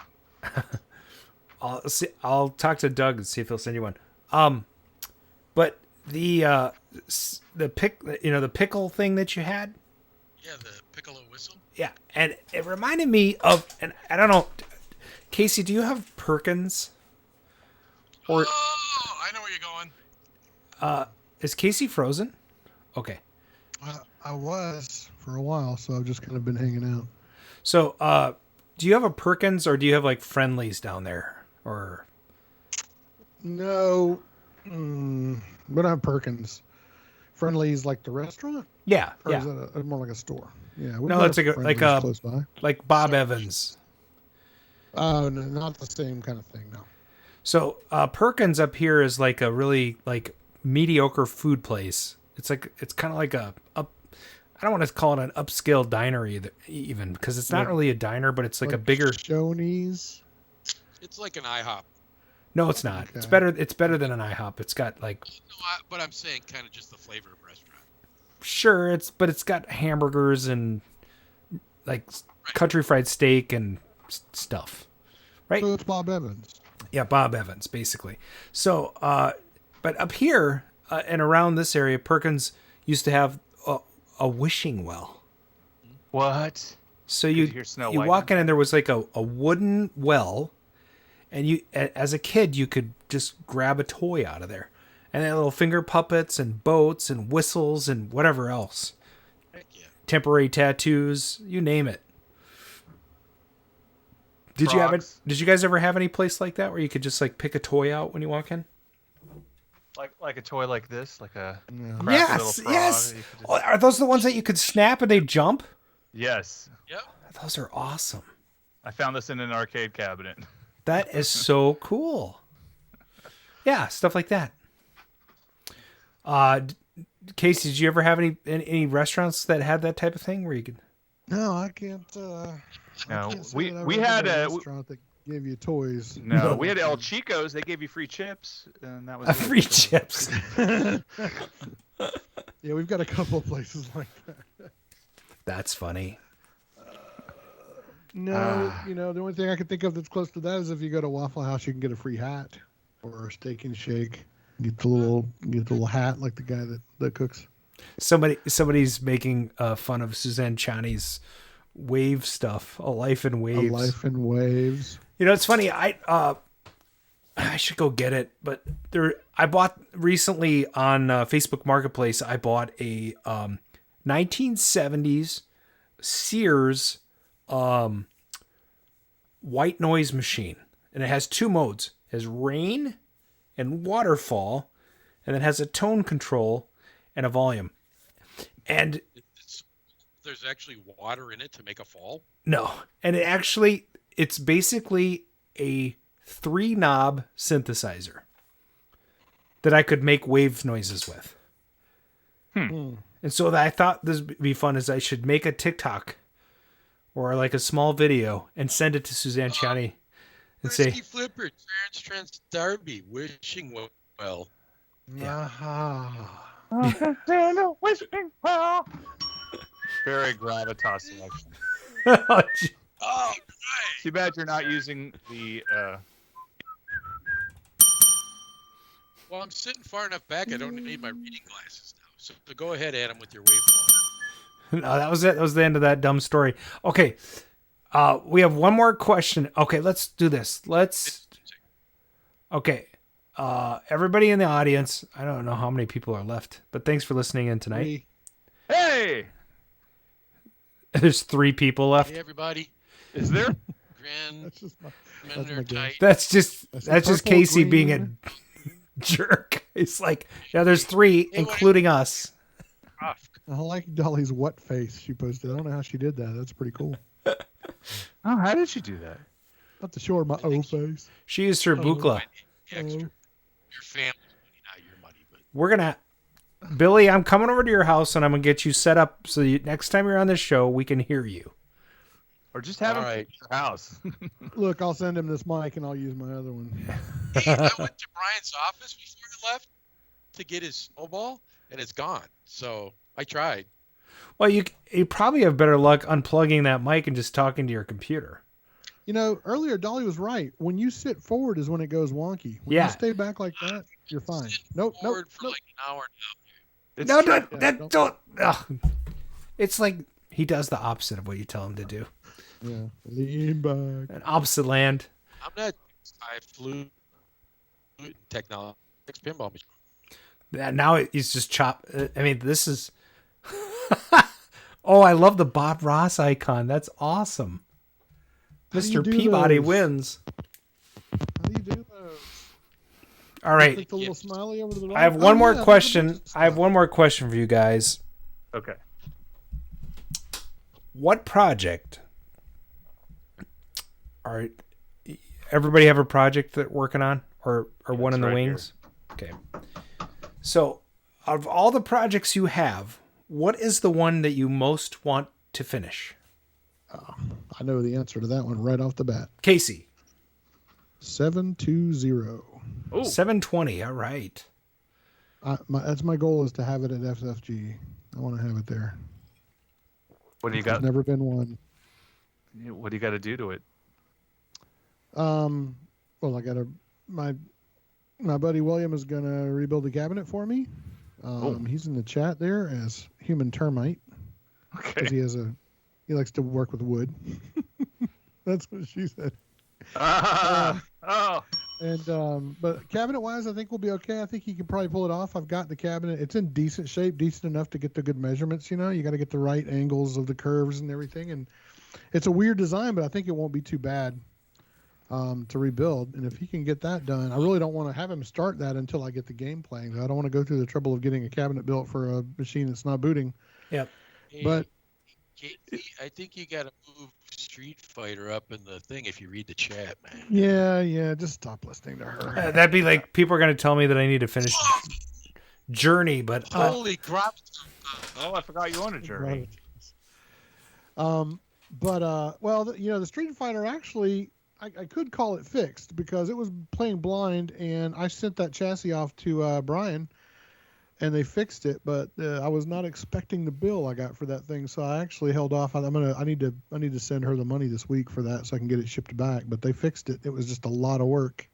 I'll talk to Doug and see if he'll send you one. But the pickle thing that you had. Yeah, the piccolo whistle. Yeah, and it reminded me of, and I don't know, Kasey, do you have Perkins? Or I know where you're going. Is Kasey frozen? Okay. I was for a while, so I've just kind of been hanging out. So, do you have a Perkins, or do you have like Friendlies down there, or? No, but I have Perkins. Friendlies like the restaurant? Yeah, or yeah. Is that more like a store? Yeah. No, it's close by. like Bob Evans. Oh, no, not the same kind of thing. No. So Perkins up here is like a really like mediocre food place. It's kind of like I don't want to call it an upscale diner even, because it's not really a diner, but it's like a bigger Shoney's. It's like an IHOP. No, it's not. Okay. It's better than an IHOP. It's got like. No, but I'm saying kind of just the flavor of a restaurant. Sure, it's got hamburgers and like country fried steak and stuff, right? So it's Bob Evans. Yeah, Bob Evans, basically. So, but up here and around this area, Perkins used to have a wishing well. What? So you walk in and there was like a wooden well, and you, as a kid, you could just grab a toy out of there, and then little finger puppets and boats and whistles and whatever else. Heck yeah. Temporary tattoos, you name it. Did you guys ever have any place like that where you could just like pick a toy out when you walk in? Like a toy like this, like a yes. Oh, are those the ones that you could snap and they jump? Yes. Yep. Those are awesome. I found this in an arcade cabinet. That is so cool. Yeah, stuff like that. Kasey, did you ever have any restaurants that had that type of thing where you could? No, I can't. No, we had a restaurant that gave you toys. No, we had El Chico's. They gave you free chips, and that was free chips. Yeah, we've got a couple of places like that. That's funny. No, the only thing I can think of that's close to that is if you go to Waffle House, you can get a free hat or a Steak and Shake. Get the little hat like the guy that cooks. Somebody's making fun of Suzanne Chani's wave stuff. A Life in Waves. A Life in Waves. It's funny. I should go get it, but I bought recently on Facebook Marketplace. I bought a 1970s Sears white noise machine, and it has two modes. It has rain and waterfall, and it has a tone control and a volume. And there's actually water in it to make a fall? No. And it's basically a 3-knob synthesizer that I could make wave noises with. And so I thought this would be fun, is I should make a TikTok or like a small video and send it to Suzanne Chani and say, Flipper, Trans Darby, wishing well. Wishing well. Very gravitas selection. Oh, nice. Too bad you're not using the. Well, I'm sitting far enough back. I don't need my reading glasses now. So go ahead, Adam, with your waveform. No, that was it. That was the end of that dumb story. Okay. We have one more question. Okay, let's do this. Okay. Everybody in the audience, I don't know how many people are left, but thanks for listening in tonight. Hey! There's 3 people left. Hey, everybody. Is there? That's just Kasey being a jerk. It's like, yeah, there's 3, including us. I like Dolly's what face she posted. I don't know how she did that. That's pretty cool. Oh, how did she do that? Not to show her my O face. She used her buchla. Your family's money, not your money. But We're gonna, Billy, I'm coming over to your house and I'm gonna get you set up so next time you're on this show we can hear you. Or just have him at your house. Look, I'll send him this mic and I'll use my other one. Hey, I went to Brian's office before he left to get his snowball, and it's gone. So I tried. Well, you probably have better luck unplugging that mic and just talking to your computer. You know, earlier Dolly was right. When you sit forward is when it goes wonky. When you stay back like that, you're fine. Nope. For like an hour now. Don't. Ugh. It's like he does the opposite of what you tell him to do. Yeah, lean back. An opposite land. I'm not. I flew technology pinball machine. Now he's just chop. I mean, this is. Oh, I love the Bob Ross icon. That's awesome. Mr. Peabody wins. How do you do those? All right. Click the little smiley over to the right. I have one more question. I have one more question for you guys. Okay. What project are everybody have a project that working on or one in the wings? Here. Okay. So, of all the projects you have, what is the one that you most want to finish? I know the answer to that one right off the bat. Kasey. 720. Oh. 720. All right. That's my goal, is to have it at FFG. I want to have it there. What do you got? There's never been one. What do you got to do to it? Well, I got my buddy William is going to rebuild the cabinet for me. He's in the chat there as Human Termite. Okay. Because he likes to work with wood. That's what she said. But cabinet-wise, I think we'll be okay. I think he can probably pull it off. I've got the cabinet. It's in decent shape, decent enough to get the good measurements. You know, you got to get the right angles of the curves and everything. And it's a weird design, but I think it won't be too bad to rebuild. And if he can get that done, I really don't want to have him start that until I get the game playing. I don't want to go through the trouble of getting a cabinet built for a machine that's not booting. Yep. But I think you got to move Street Fighter up in the thing if you read the chat, man. Yeah. Just stop listening to her. That'd be like people are going to tell me that I need to finish Journey, but holy crap! Oh, I forgot you own a Journey. Well, the Street Fighter actually, I could call it fixed because it was playing blind, and I sent that chassis off to Brian. And they fixed it, but I was not expecting the bill I got for that thing, so I actually held off. I need to send her the money this week for that so I can get it shipped back. But they fixed it. It was just a lot of work.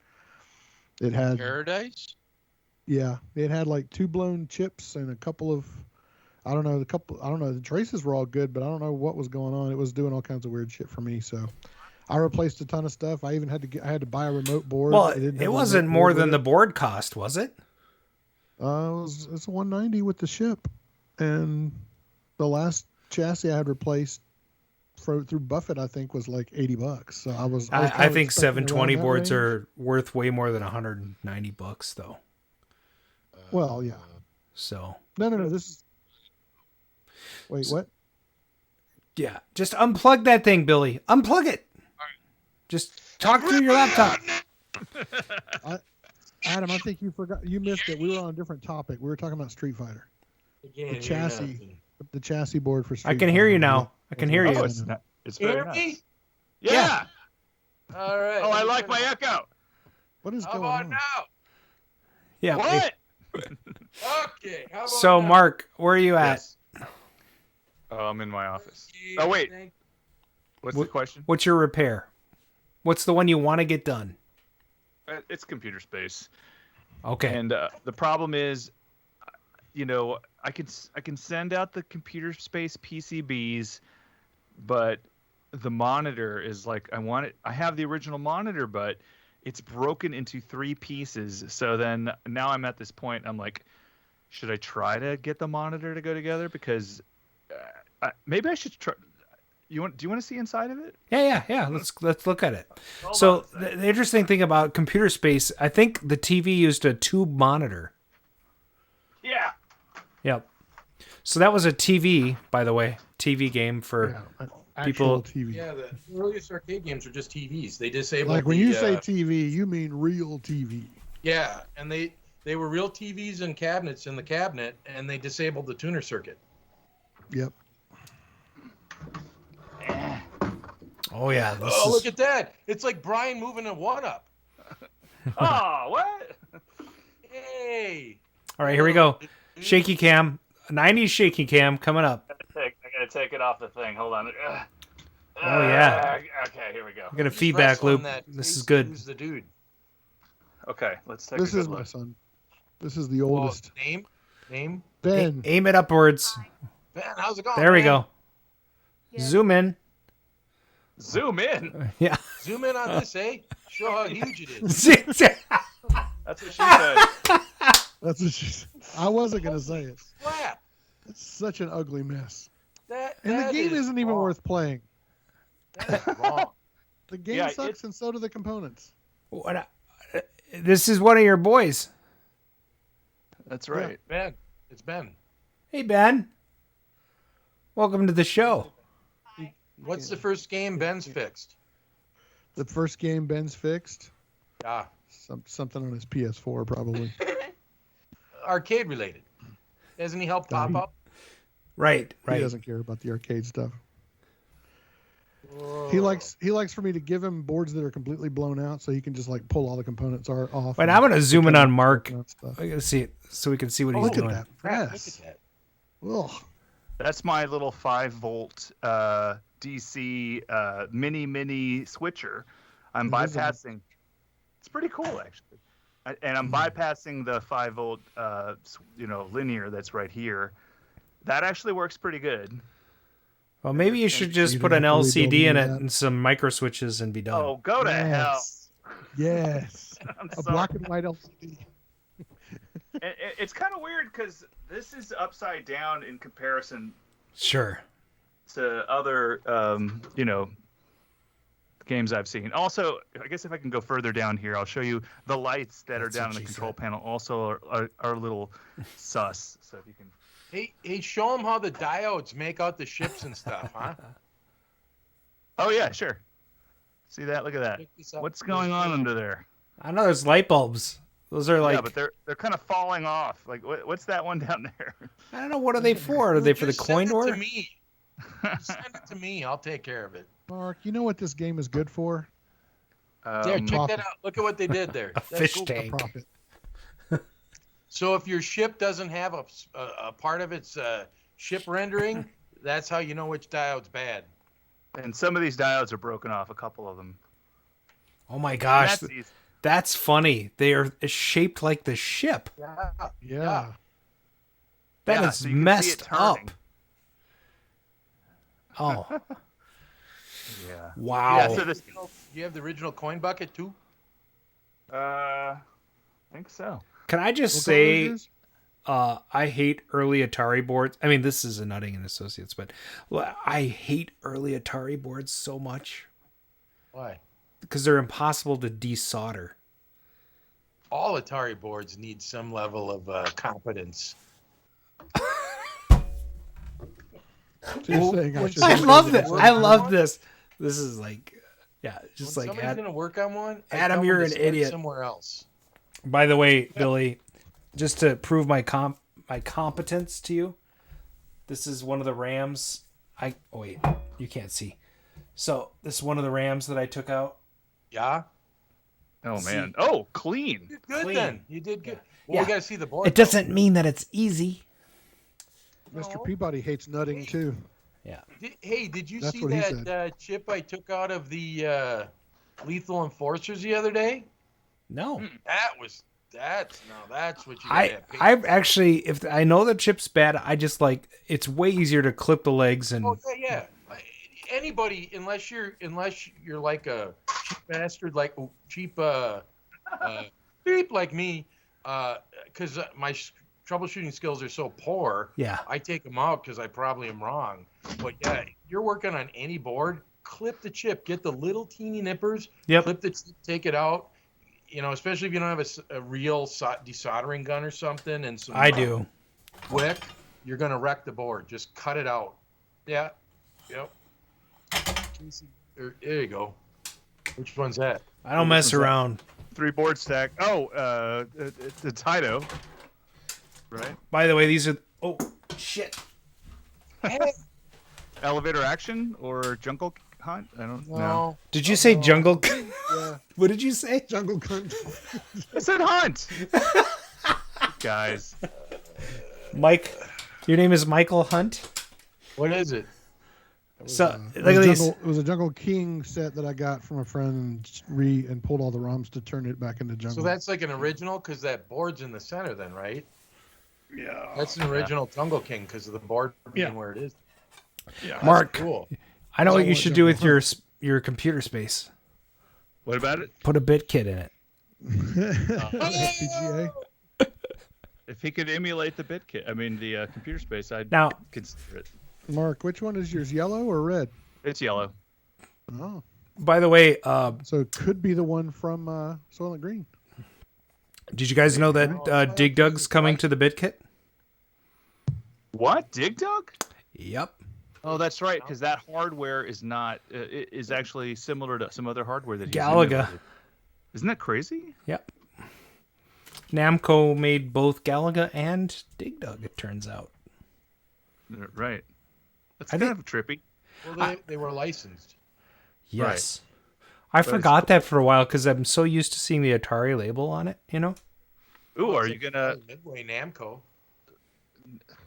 It had Paradise. Yeah, it had like 2 blown chips and a couple of, I don't know. The traces were all good, but I don't know what was going on. It was doing all kinds of weird shit for me. So I replaced a ton of stuff. I even had to buy a remote board. Well, it wasn't more than the board cost, was it? It's $190 with the ship, and the last chassis I had replaced through Buffett, I think, was like $80. So I think 720 boards are worth way more than $190 though. Well, yeah. So no. This is. Wait, what? Yeah, just unplug that thing, Billy. Unplug it. Just talk through your laptop. Adam, I think you forgot. You missed it. We were on a different topic. We were talking about Street Fighter. The chassis board for Street Fighter. I can hear you now. I can hear you. It's very nice. Me? Yeah. All right. Oh, I like my echo. What is going on on now? Yeah. What? Okay. How about so, now? Mark, where are you at? Yes. Oh, I'm in my office. Oh, wait. What's the question? What's your repair? What's the one you want to get done? It's computer space. Okay. And the problem is, I can send out the computer space PCBs, but the monitor is like I have the original monitor, but it's broken into 3 pieces. So then now I'm at this point. I'm like, should I try to get the monitor to go together? Because maybe I should try. Do you want to see inside of it? Yeah. Let's look at it. So the interesting thing about computer space, I think the TV used a tube monitor. Yeah. Yep. So that was a TV, by the way, TV game for people. TV. Yeah, the earliest arcade games were just TVs. They disabled. Like when you say TV, you mean real TV. Yeah, and they were real TVs and cabinets in the cabinet, and they disabled the tuner circuit. Yep. Oh yeah. Look at that! It's like Brian moving a 1-up. Oh, what? Hey. All right, here we go. Shaky cam, 90s shaky cam coming up. I gotta take it off the thing. Hold on. Oh yeah. Okay, here we go. I got a feedback loop. This is good. Who's the dude? Okay, let's take. This is my son. This is the oldest. Name. Ben. Aim it upwards. Ben, how's it going? There we go. Yeah. Zoom in. Yeah. Zoom in on this, eh? Show how huge it is. That's what she said. That's what she said. I wasn't gonna say it. Flat. It's such an ugly mess. And the game isn't even worth playing. That's wrong. The game sucks, and so do the components. This is one of your boys. That's right. Yeah, Ben. It's Ben. Hey, Ben. Welcome to the show. What's the first game Ben's fixed? The first game Ben's fixed? Yeah. Something on his PS4, probably. Arcade related. Doesn't he help pop up? Right. He doesn't care about the arcade stuff. Whoa. He likes for me to give him boards that are completely blown out, so he can just like pull all the components off. Wait, I'm gonna zoom in on Mark. I gotta see it so we can see what he's doing. Look at that press. Ugh. That's my little 5-volt DC mini switcher. I'm bypassing. It's pretty cool actually, and I'm bypassing the 5-volt linear that's right here. That actually works pretty good. Well, maybe you should just put an LCD in it and some micro switches and be done. Oh, go to hell! Yes, a black and white LCD. It's kind of weird because this is upside down in comparison. Sure. To other, games I've seen. Also, I guess if I can go further down here, I'll show you the lights that are down in the control panel. Also, are a little sus. So if you can. Hey, show them how the diodes make out the ships and stuff, huh? Oh yeah, sure. See that? Look at that. What's going on under there? I know there's light bulbs. Those are like. Yeah, but they're kind of falling off. Like, what's that one down there? I don't know. What are they for? Are they for the coin door? Send it to me. Send it to me. I'll take care of it. Mark, you know what this game is good for? There, check that out. Look at what they did there. A fish tank. So if your ship doesn't have a part of its ship rendering, that's how you know which diode's bad. And some of these diodes are broken off, a couple of them. Oh my gosh, that's funny. They are shaped like the ship. Yeah. That is so messed up. Oh. Yeah. Wow. Yeah, so do you have the original coin bucket too? I think so. Can I just say, I hate early Atari boards. I mean, this is a Nutting and Associates, but I hate early Atari boards so much. Why? Because they're impossible to desolder. All Atari boards need some level of competence. I love this. I love this. This is like, just when like somebody's gonna work on one. Adam, you're an idiot. Somewhere else. By the way, Billy, just to prove my competence to you, this is one of the RAMs. Wait, you can't see. So this is one of the RAMs that I took out. Yeah. Oh man. Oh, clean. You did good Clean. then. You did good. Well, we gotta see the board. It doesn't mean that it's easy. Mr. Peabody hates nutting too. Yeah. Did you That's see what he that chip I took out of the Lethal Enforcers the other day? No. That's what you gotta have. I've actually, if I know the chip's bad, I just like, it's way easier to clip the legs and. Oh yeah. Anybody, unless you're like a cheap bastard, like cheap beep like me, because my troubleshooting skills are so poor. Yeah. I take them out because I probably am wrong. But yeah, you're working on any board, clip the chip, get the little teeny nippers, clip the chip, take it out. You know, especially if you don't have a real desoldering gun or something, and some. I do. Quick, you're gonna wreck the board. Just cut it out. Yeah. Yep. There you go. Which one's that? I don't mess around. 3 board stack. Oh, it's Hido. Right. By the way, these are. Oh shit. Elevator action or jungle hunt? I don't know. Did you say jungle? Yeah. What did you say? Jungle hunt. I said hunt. Guys. Mike, your name is Michael Hunt. What is it? So look at these. It was a Jungle King set that I got from a friend and pulled all the ROMs to turn it back into Jungle. So that's like an original because that board's in the center, then, right? Yeah. That's an original Jungle King because of the board being where it is. Yeah. Mark, cool. I know what you should do with your computer space. What about it? Put a bit kit in it. FPGA. If he could emulate the the computer space, I'd consider it. Mark, which one is yours, yellow or red? It's yellow. Oh. By the way, so it could be the one from Soylent Green. Did you guys know that Dig Dug's coming to the bit kit? What? Dig Dug? Yep. Oh, that's right, because that hardware is not is actually similar to some other hardware that he's Galaga. emulated. Isn't that crazy? Yep. Namco made both Galaga and Dig Dug, it turns out. Right. That's kind of trippy. Well, they were licensed. Yes. Right. I forgot that for a while because I'm so used to seeing the Atari label on it, you know? Ooh, are you going to... Midway Namco.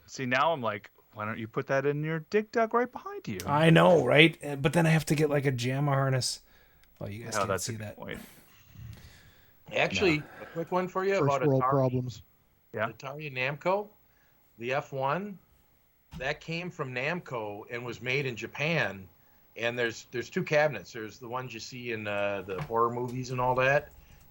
See, now I'm like, why don't you put that in your Dig Dug right behind you? I know, right? But then I have to get like a JAMA harness. Well, you guys can't see that. Point. Actually, a quick one for you about world Atari. Problems. Yeah. Atari Namco, the F1, that came from Namco and was made in Japan. And there's 2 cabinets. There's the ones you see in the horror movies and all that.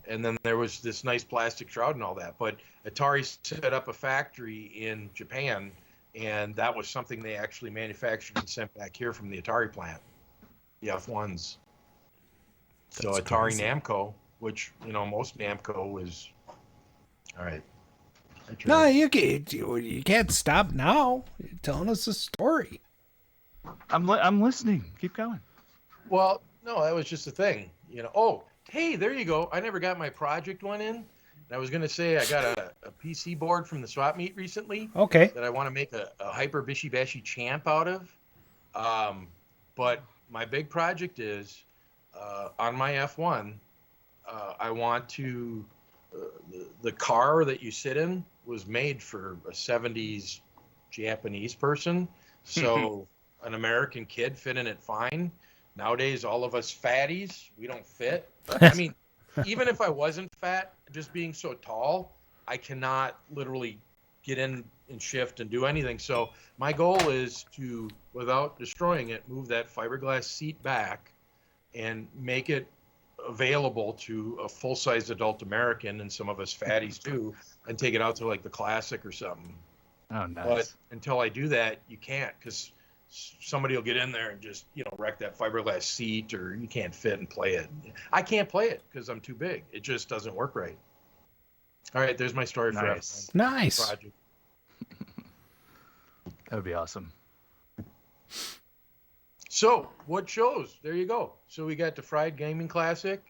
And then there was this nice plastic shroud and all that. But Atari set up a factory in Japan, and that was something they actually manufactured and sent back here from the Atari plant, the F1s. So That's Atari crazy. Namco, which, most Namco is... All right. No, you can't stop now. You're telling us a story. I'm listening. Keep going. Well, no, that was just a thing. Oh, hey, there you go. I never got my project one in. And I was going to say I got a PC board from the swap meet recently. Okay. That I want to make a Hyper Bishi Bashi champ out of. But my big project is on my F1, I want to... the car that you sit in was made for a 70s Japanese person. So an American kid fit in it fine. Nowadays, all of us fatties, we don't fit. I mean, even if I wasn't fat, just being so tall, I cannot literally get in and shift and do anything. So my goal is to, without destroying it, move that fiberglass seat back and make it available to a full-size adult American and some of us fatties too, and take it out to like the Classic or something. Oh, nice. But until I do that, you can't, because somebody will get in there and just wreck that fiberglass seat, or you can't fit and play it. I can't play it because I'm too big. It just doesn't work right. All right, there's my story for Nice. Nice. project. That would be awesome. So, what shows? There you go. So we got the Fried Gaming Classic,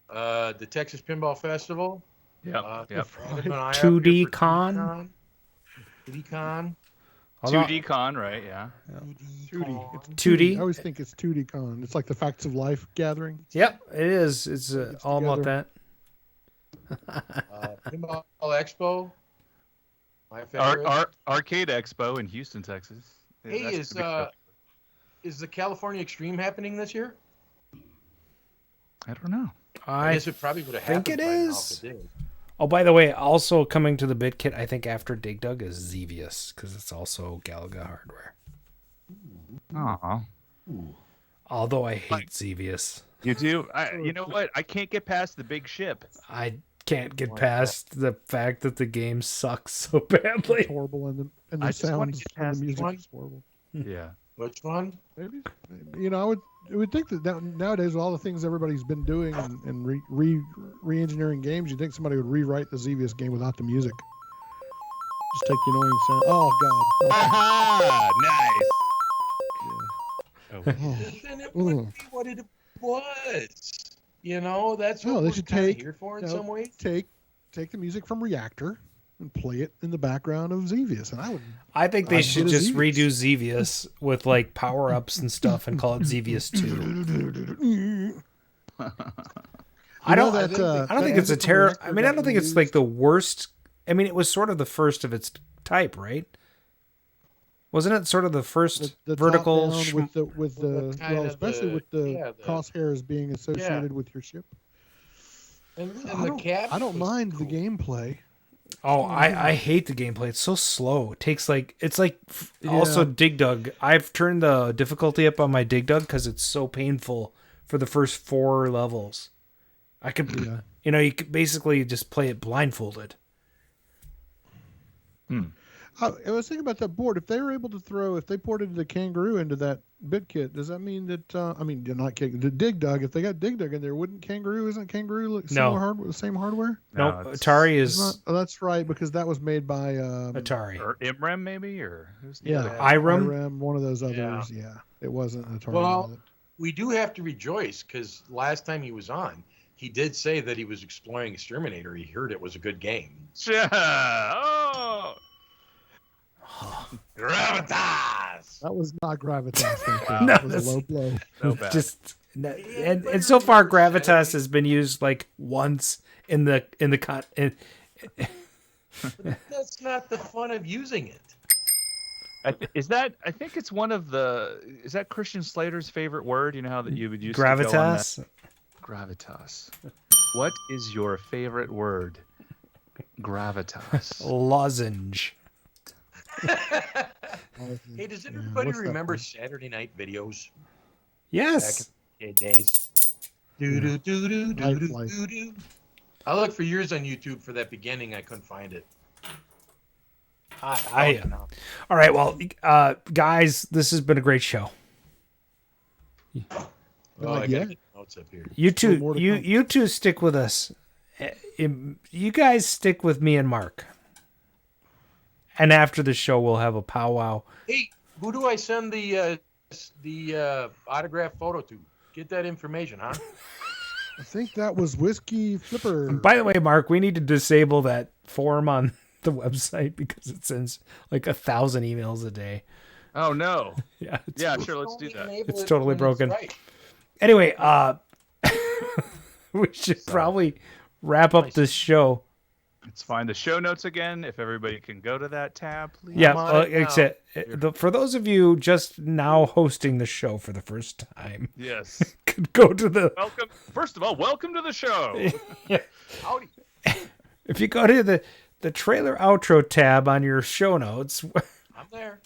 the Texas Pinball Festival. Yep. 2D Con. 2D Con. 2D Con, right? Yeah. 2D. I always think it's 2D Con. It's like the Facts of Life gathering. Yep, it is. It's all about that. Pinball Expo. My favorite. Arcade Expo in Houston, Texas. Hey, is the California Extreme happening this year? I don't know. I guess it probably would have happened think it by now is. if it did. Oh, by the way, also coming to the BitKit, I think after Dig Dug is Xevious, because it's also Galaga hardware. Aw. Although I hate Xevious. You do? You know what? I can't get past the big ship. I can't get past the fact that the game sucks so badly. It's horrible, and the sounds and the music is horrible. Yeah. Which one? Maybe. You know, I would think that nowadays with all the things everybody's been doing and re-engineering games, you'd think somebody would rewrite the Xevious game without the music. Just take the annoying sound. Oh God. Aha! Nice. Then it would be what it was. You know, that's what they we're should kind of take here for in some ways. Take the music from Reactor and play it in the background of Xevious, and I think they should just redo Xevious with like power ups and stuff and call it Xevious 2. I don't think it's a terror. I mean, I don't think it's like the worst. I mean, it was sort of the first of its type, right? Wasn't it sort of the first the vertical with the especially with the crosshairs being associated with your ship? And the cap. I don't mind the gameplay. Oh, I hate the gameplay. It's so slow. It takes also Dig Dug. I've turned the difficulty up on my Dig Dug because it's so painful for the first 4 levels. I could, you could basically just play it blindfolded. I was thinking about that board. If they ported the Kangaroo into that BitKit, does that mean that, the Dig Dug, if they got Dig Dug in there, isn't Kangaroo the same hardware? No, Atari is... that's right, because that was made by... Atari. Or IMREM, maybe? Or who's the IREM, one of those others, yeah. It wasn't Atari. Well, we do have to rejoice, because last time he was on, he did say that he was exploring Exterminator. He heard it was a good game. Yeah. Oh! Gravitas. That was not Gravitas. No, that was a low blow. So bad. And so far, Gravitas has been used like once in the That's not the fun of using it. I think it's one of the. Is that Christian Slater's favorite word? You know how that you would use Gravitas. Gravitas. What is your favorite word? Gravitas. Lozenge. Hey, does anybody remember Saturday night videos? Yes. Back in the days. Do. I looked for years on YouTube for that beginning. I couldn't find it. All right. Well, guys, this has been a great show. I got notes up here. You two stick with us. You guys stick with me and Mark. And after the show, we'll have a powwow. Hey, who do I send the autograph photo to? Get that information, huh? I think that was Whiskey Flipper. And by the way, Mark, we need to disable that form on the website because it sends like 1,000 emails a day. Oh no! Yeah, sure. Let's do that. It's totally broken. Right. Anyway, we should probably wrap up this show. Let's find the show notes again. If everybody can go to that tab, please. Yeah, except for those of you just now hosting the show for the first time. Yes. Could go to the welcome. First of all, welcome to the show. Yeah. Howdy. If you go to the trailer outro tab on your show notes. I'm there.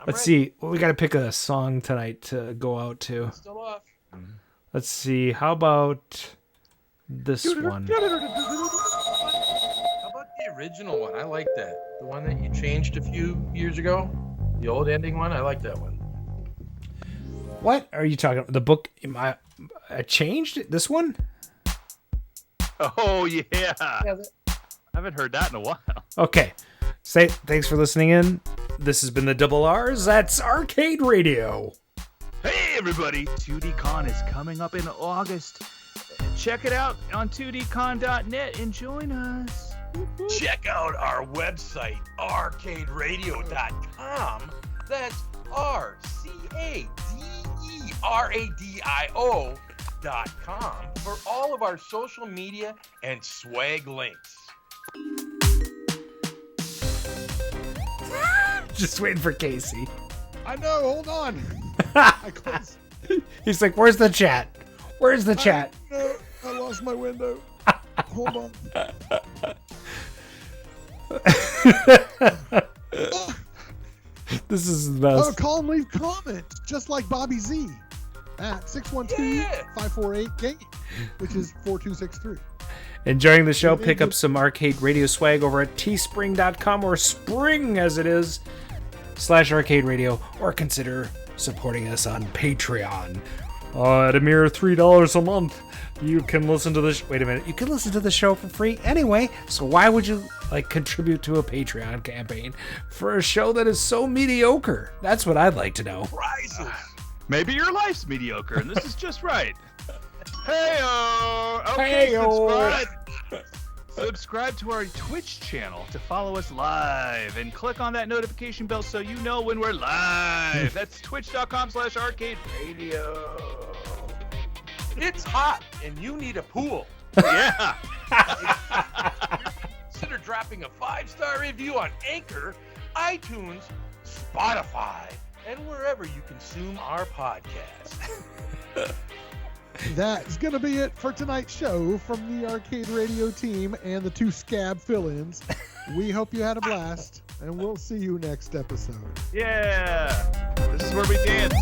Let's see. Well, we got to pick a song tonight to go out to. Still off. Let's see. How about this one? How about the original one? I like that. The one that you changed a few years ago. The old ending one. I like that one. What are you talking about? The book? I changed it? This one? Oh, yeah. I haven't heard that in a while. Okay. Thanks for listening in. This has been the Double R's. That's Arcade Radio. Hey, everybody. 2DCon is coming up in August. Check it out on 2dcon.net and join us. Check out our website, RcadeRadio.com. That's RcadeRadio.com for all of our social media and swag links. Just waiting for Kasey. I know. Hold on. He's like, "Where's the chat? Where's the chat?" I lost my window. Hold on. This is the best. Oh, call and leave comments, just like Bobby Z at 612-548-GAME, which is 4263. Enjoying the show? Pick up some Arcade Radio swag over at teespring.com, or spring as it is, /ArcadeRadio, or consider supporting us on Patreon. At a mere $3 a month, you can listen to this. Wait a minute, you can listen to the show for free anyway. So why would you contribute to a Patreon campaign for a show that is so mediocre? That's what I'd like to know. Maybe your life's mediocre, and this is just right. Hey-o! Okay, Hey-o. Subscribe to our Twitch channel to follow us live, and click on that notification bell so you know when we're live. That's twitch.com/arcaderadio. It's hot, and you need a pool. Yeah. Consider dropping a 5-star review on Anchor, iTunes, Spotify, and wherever you consume our podcast. That's going to be it for tonight's show from the Arcade Radio team and the 2 scab fill-ins. We hope you had a blast, and we'll see you next episode. Yeah. This is where we dance.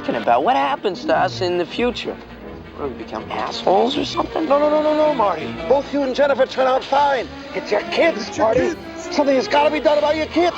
About what happens to us in the future? Will we become assholes or something? No, Marty. Both you and Jennifer turn out fine. It's your kids, Marty. Something has got to be done about your kids.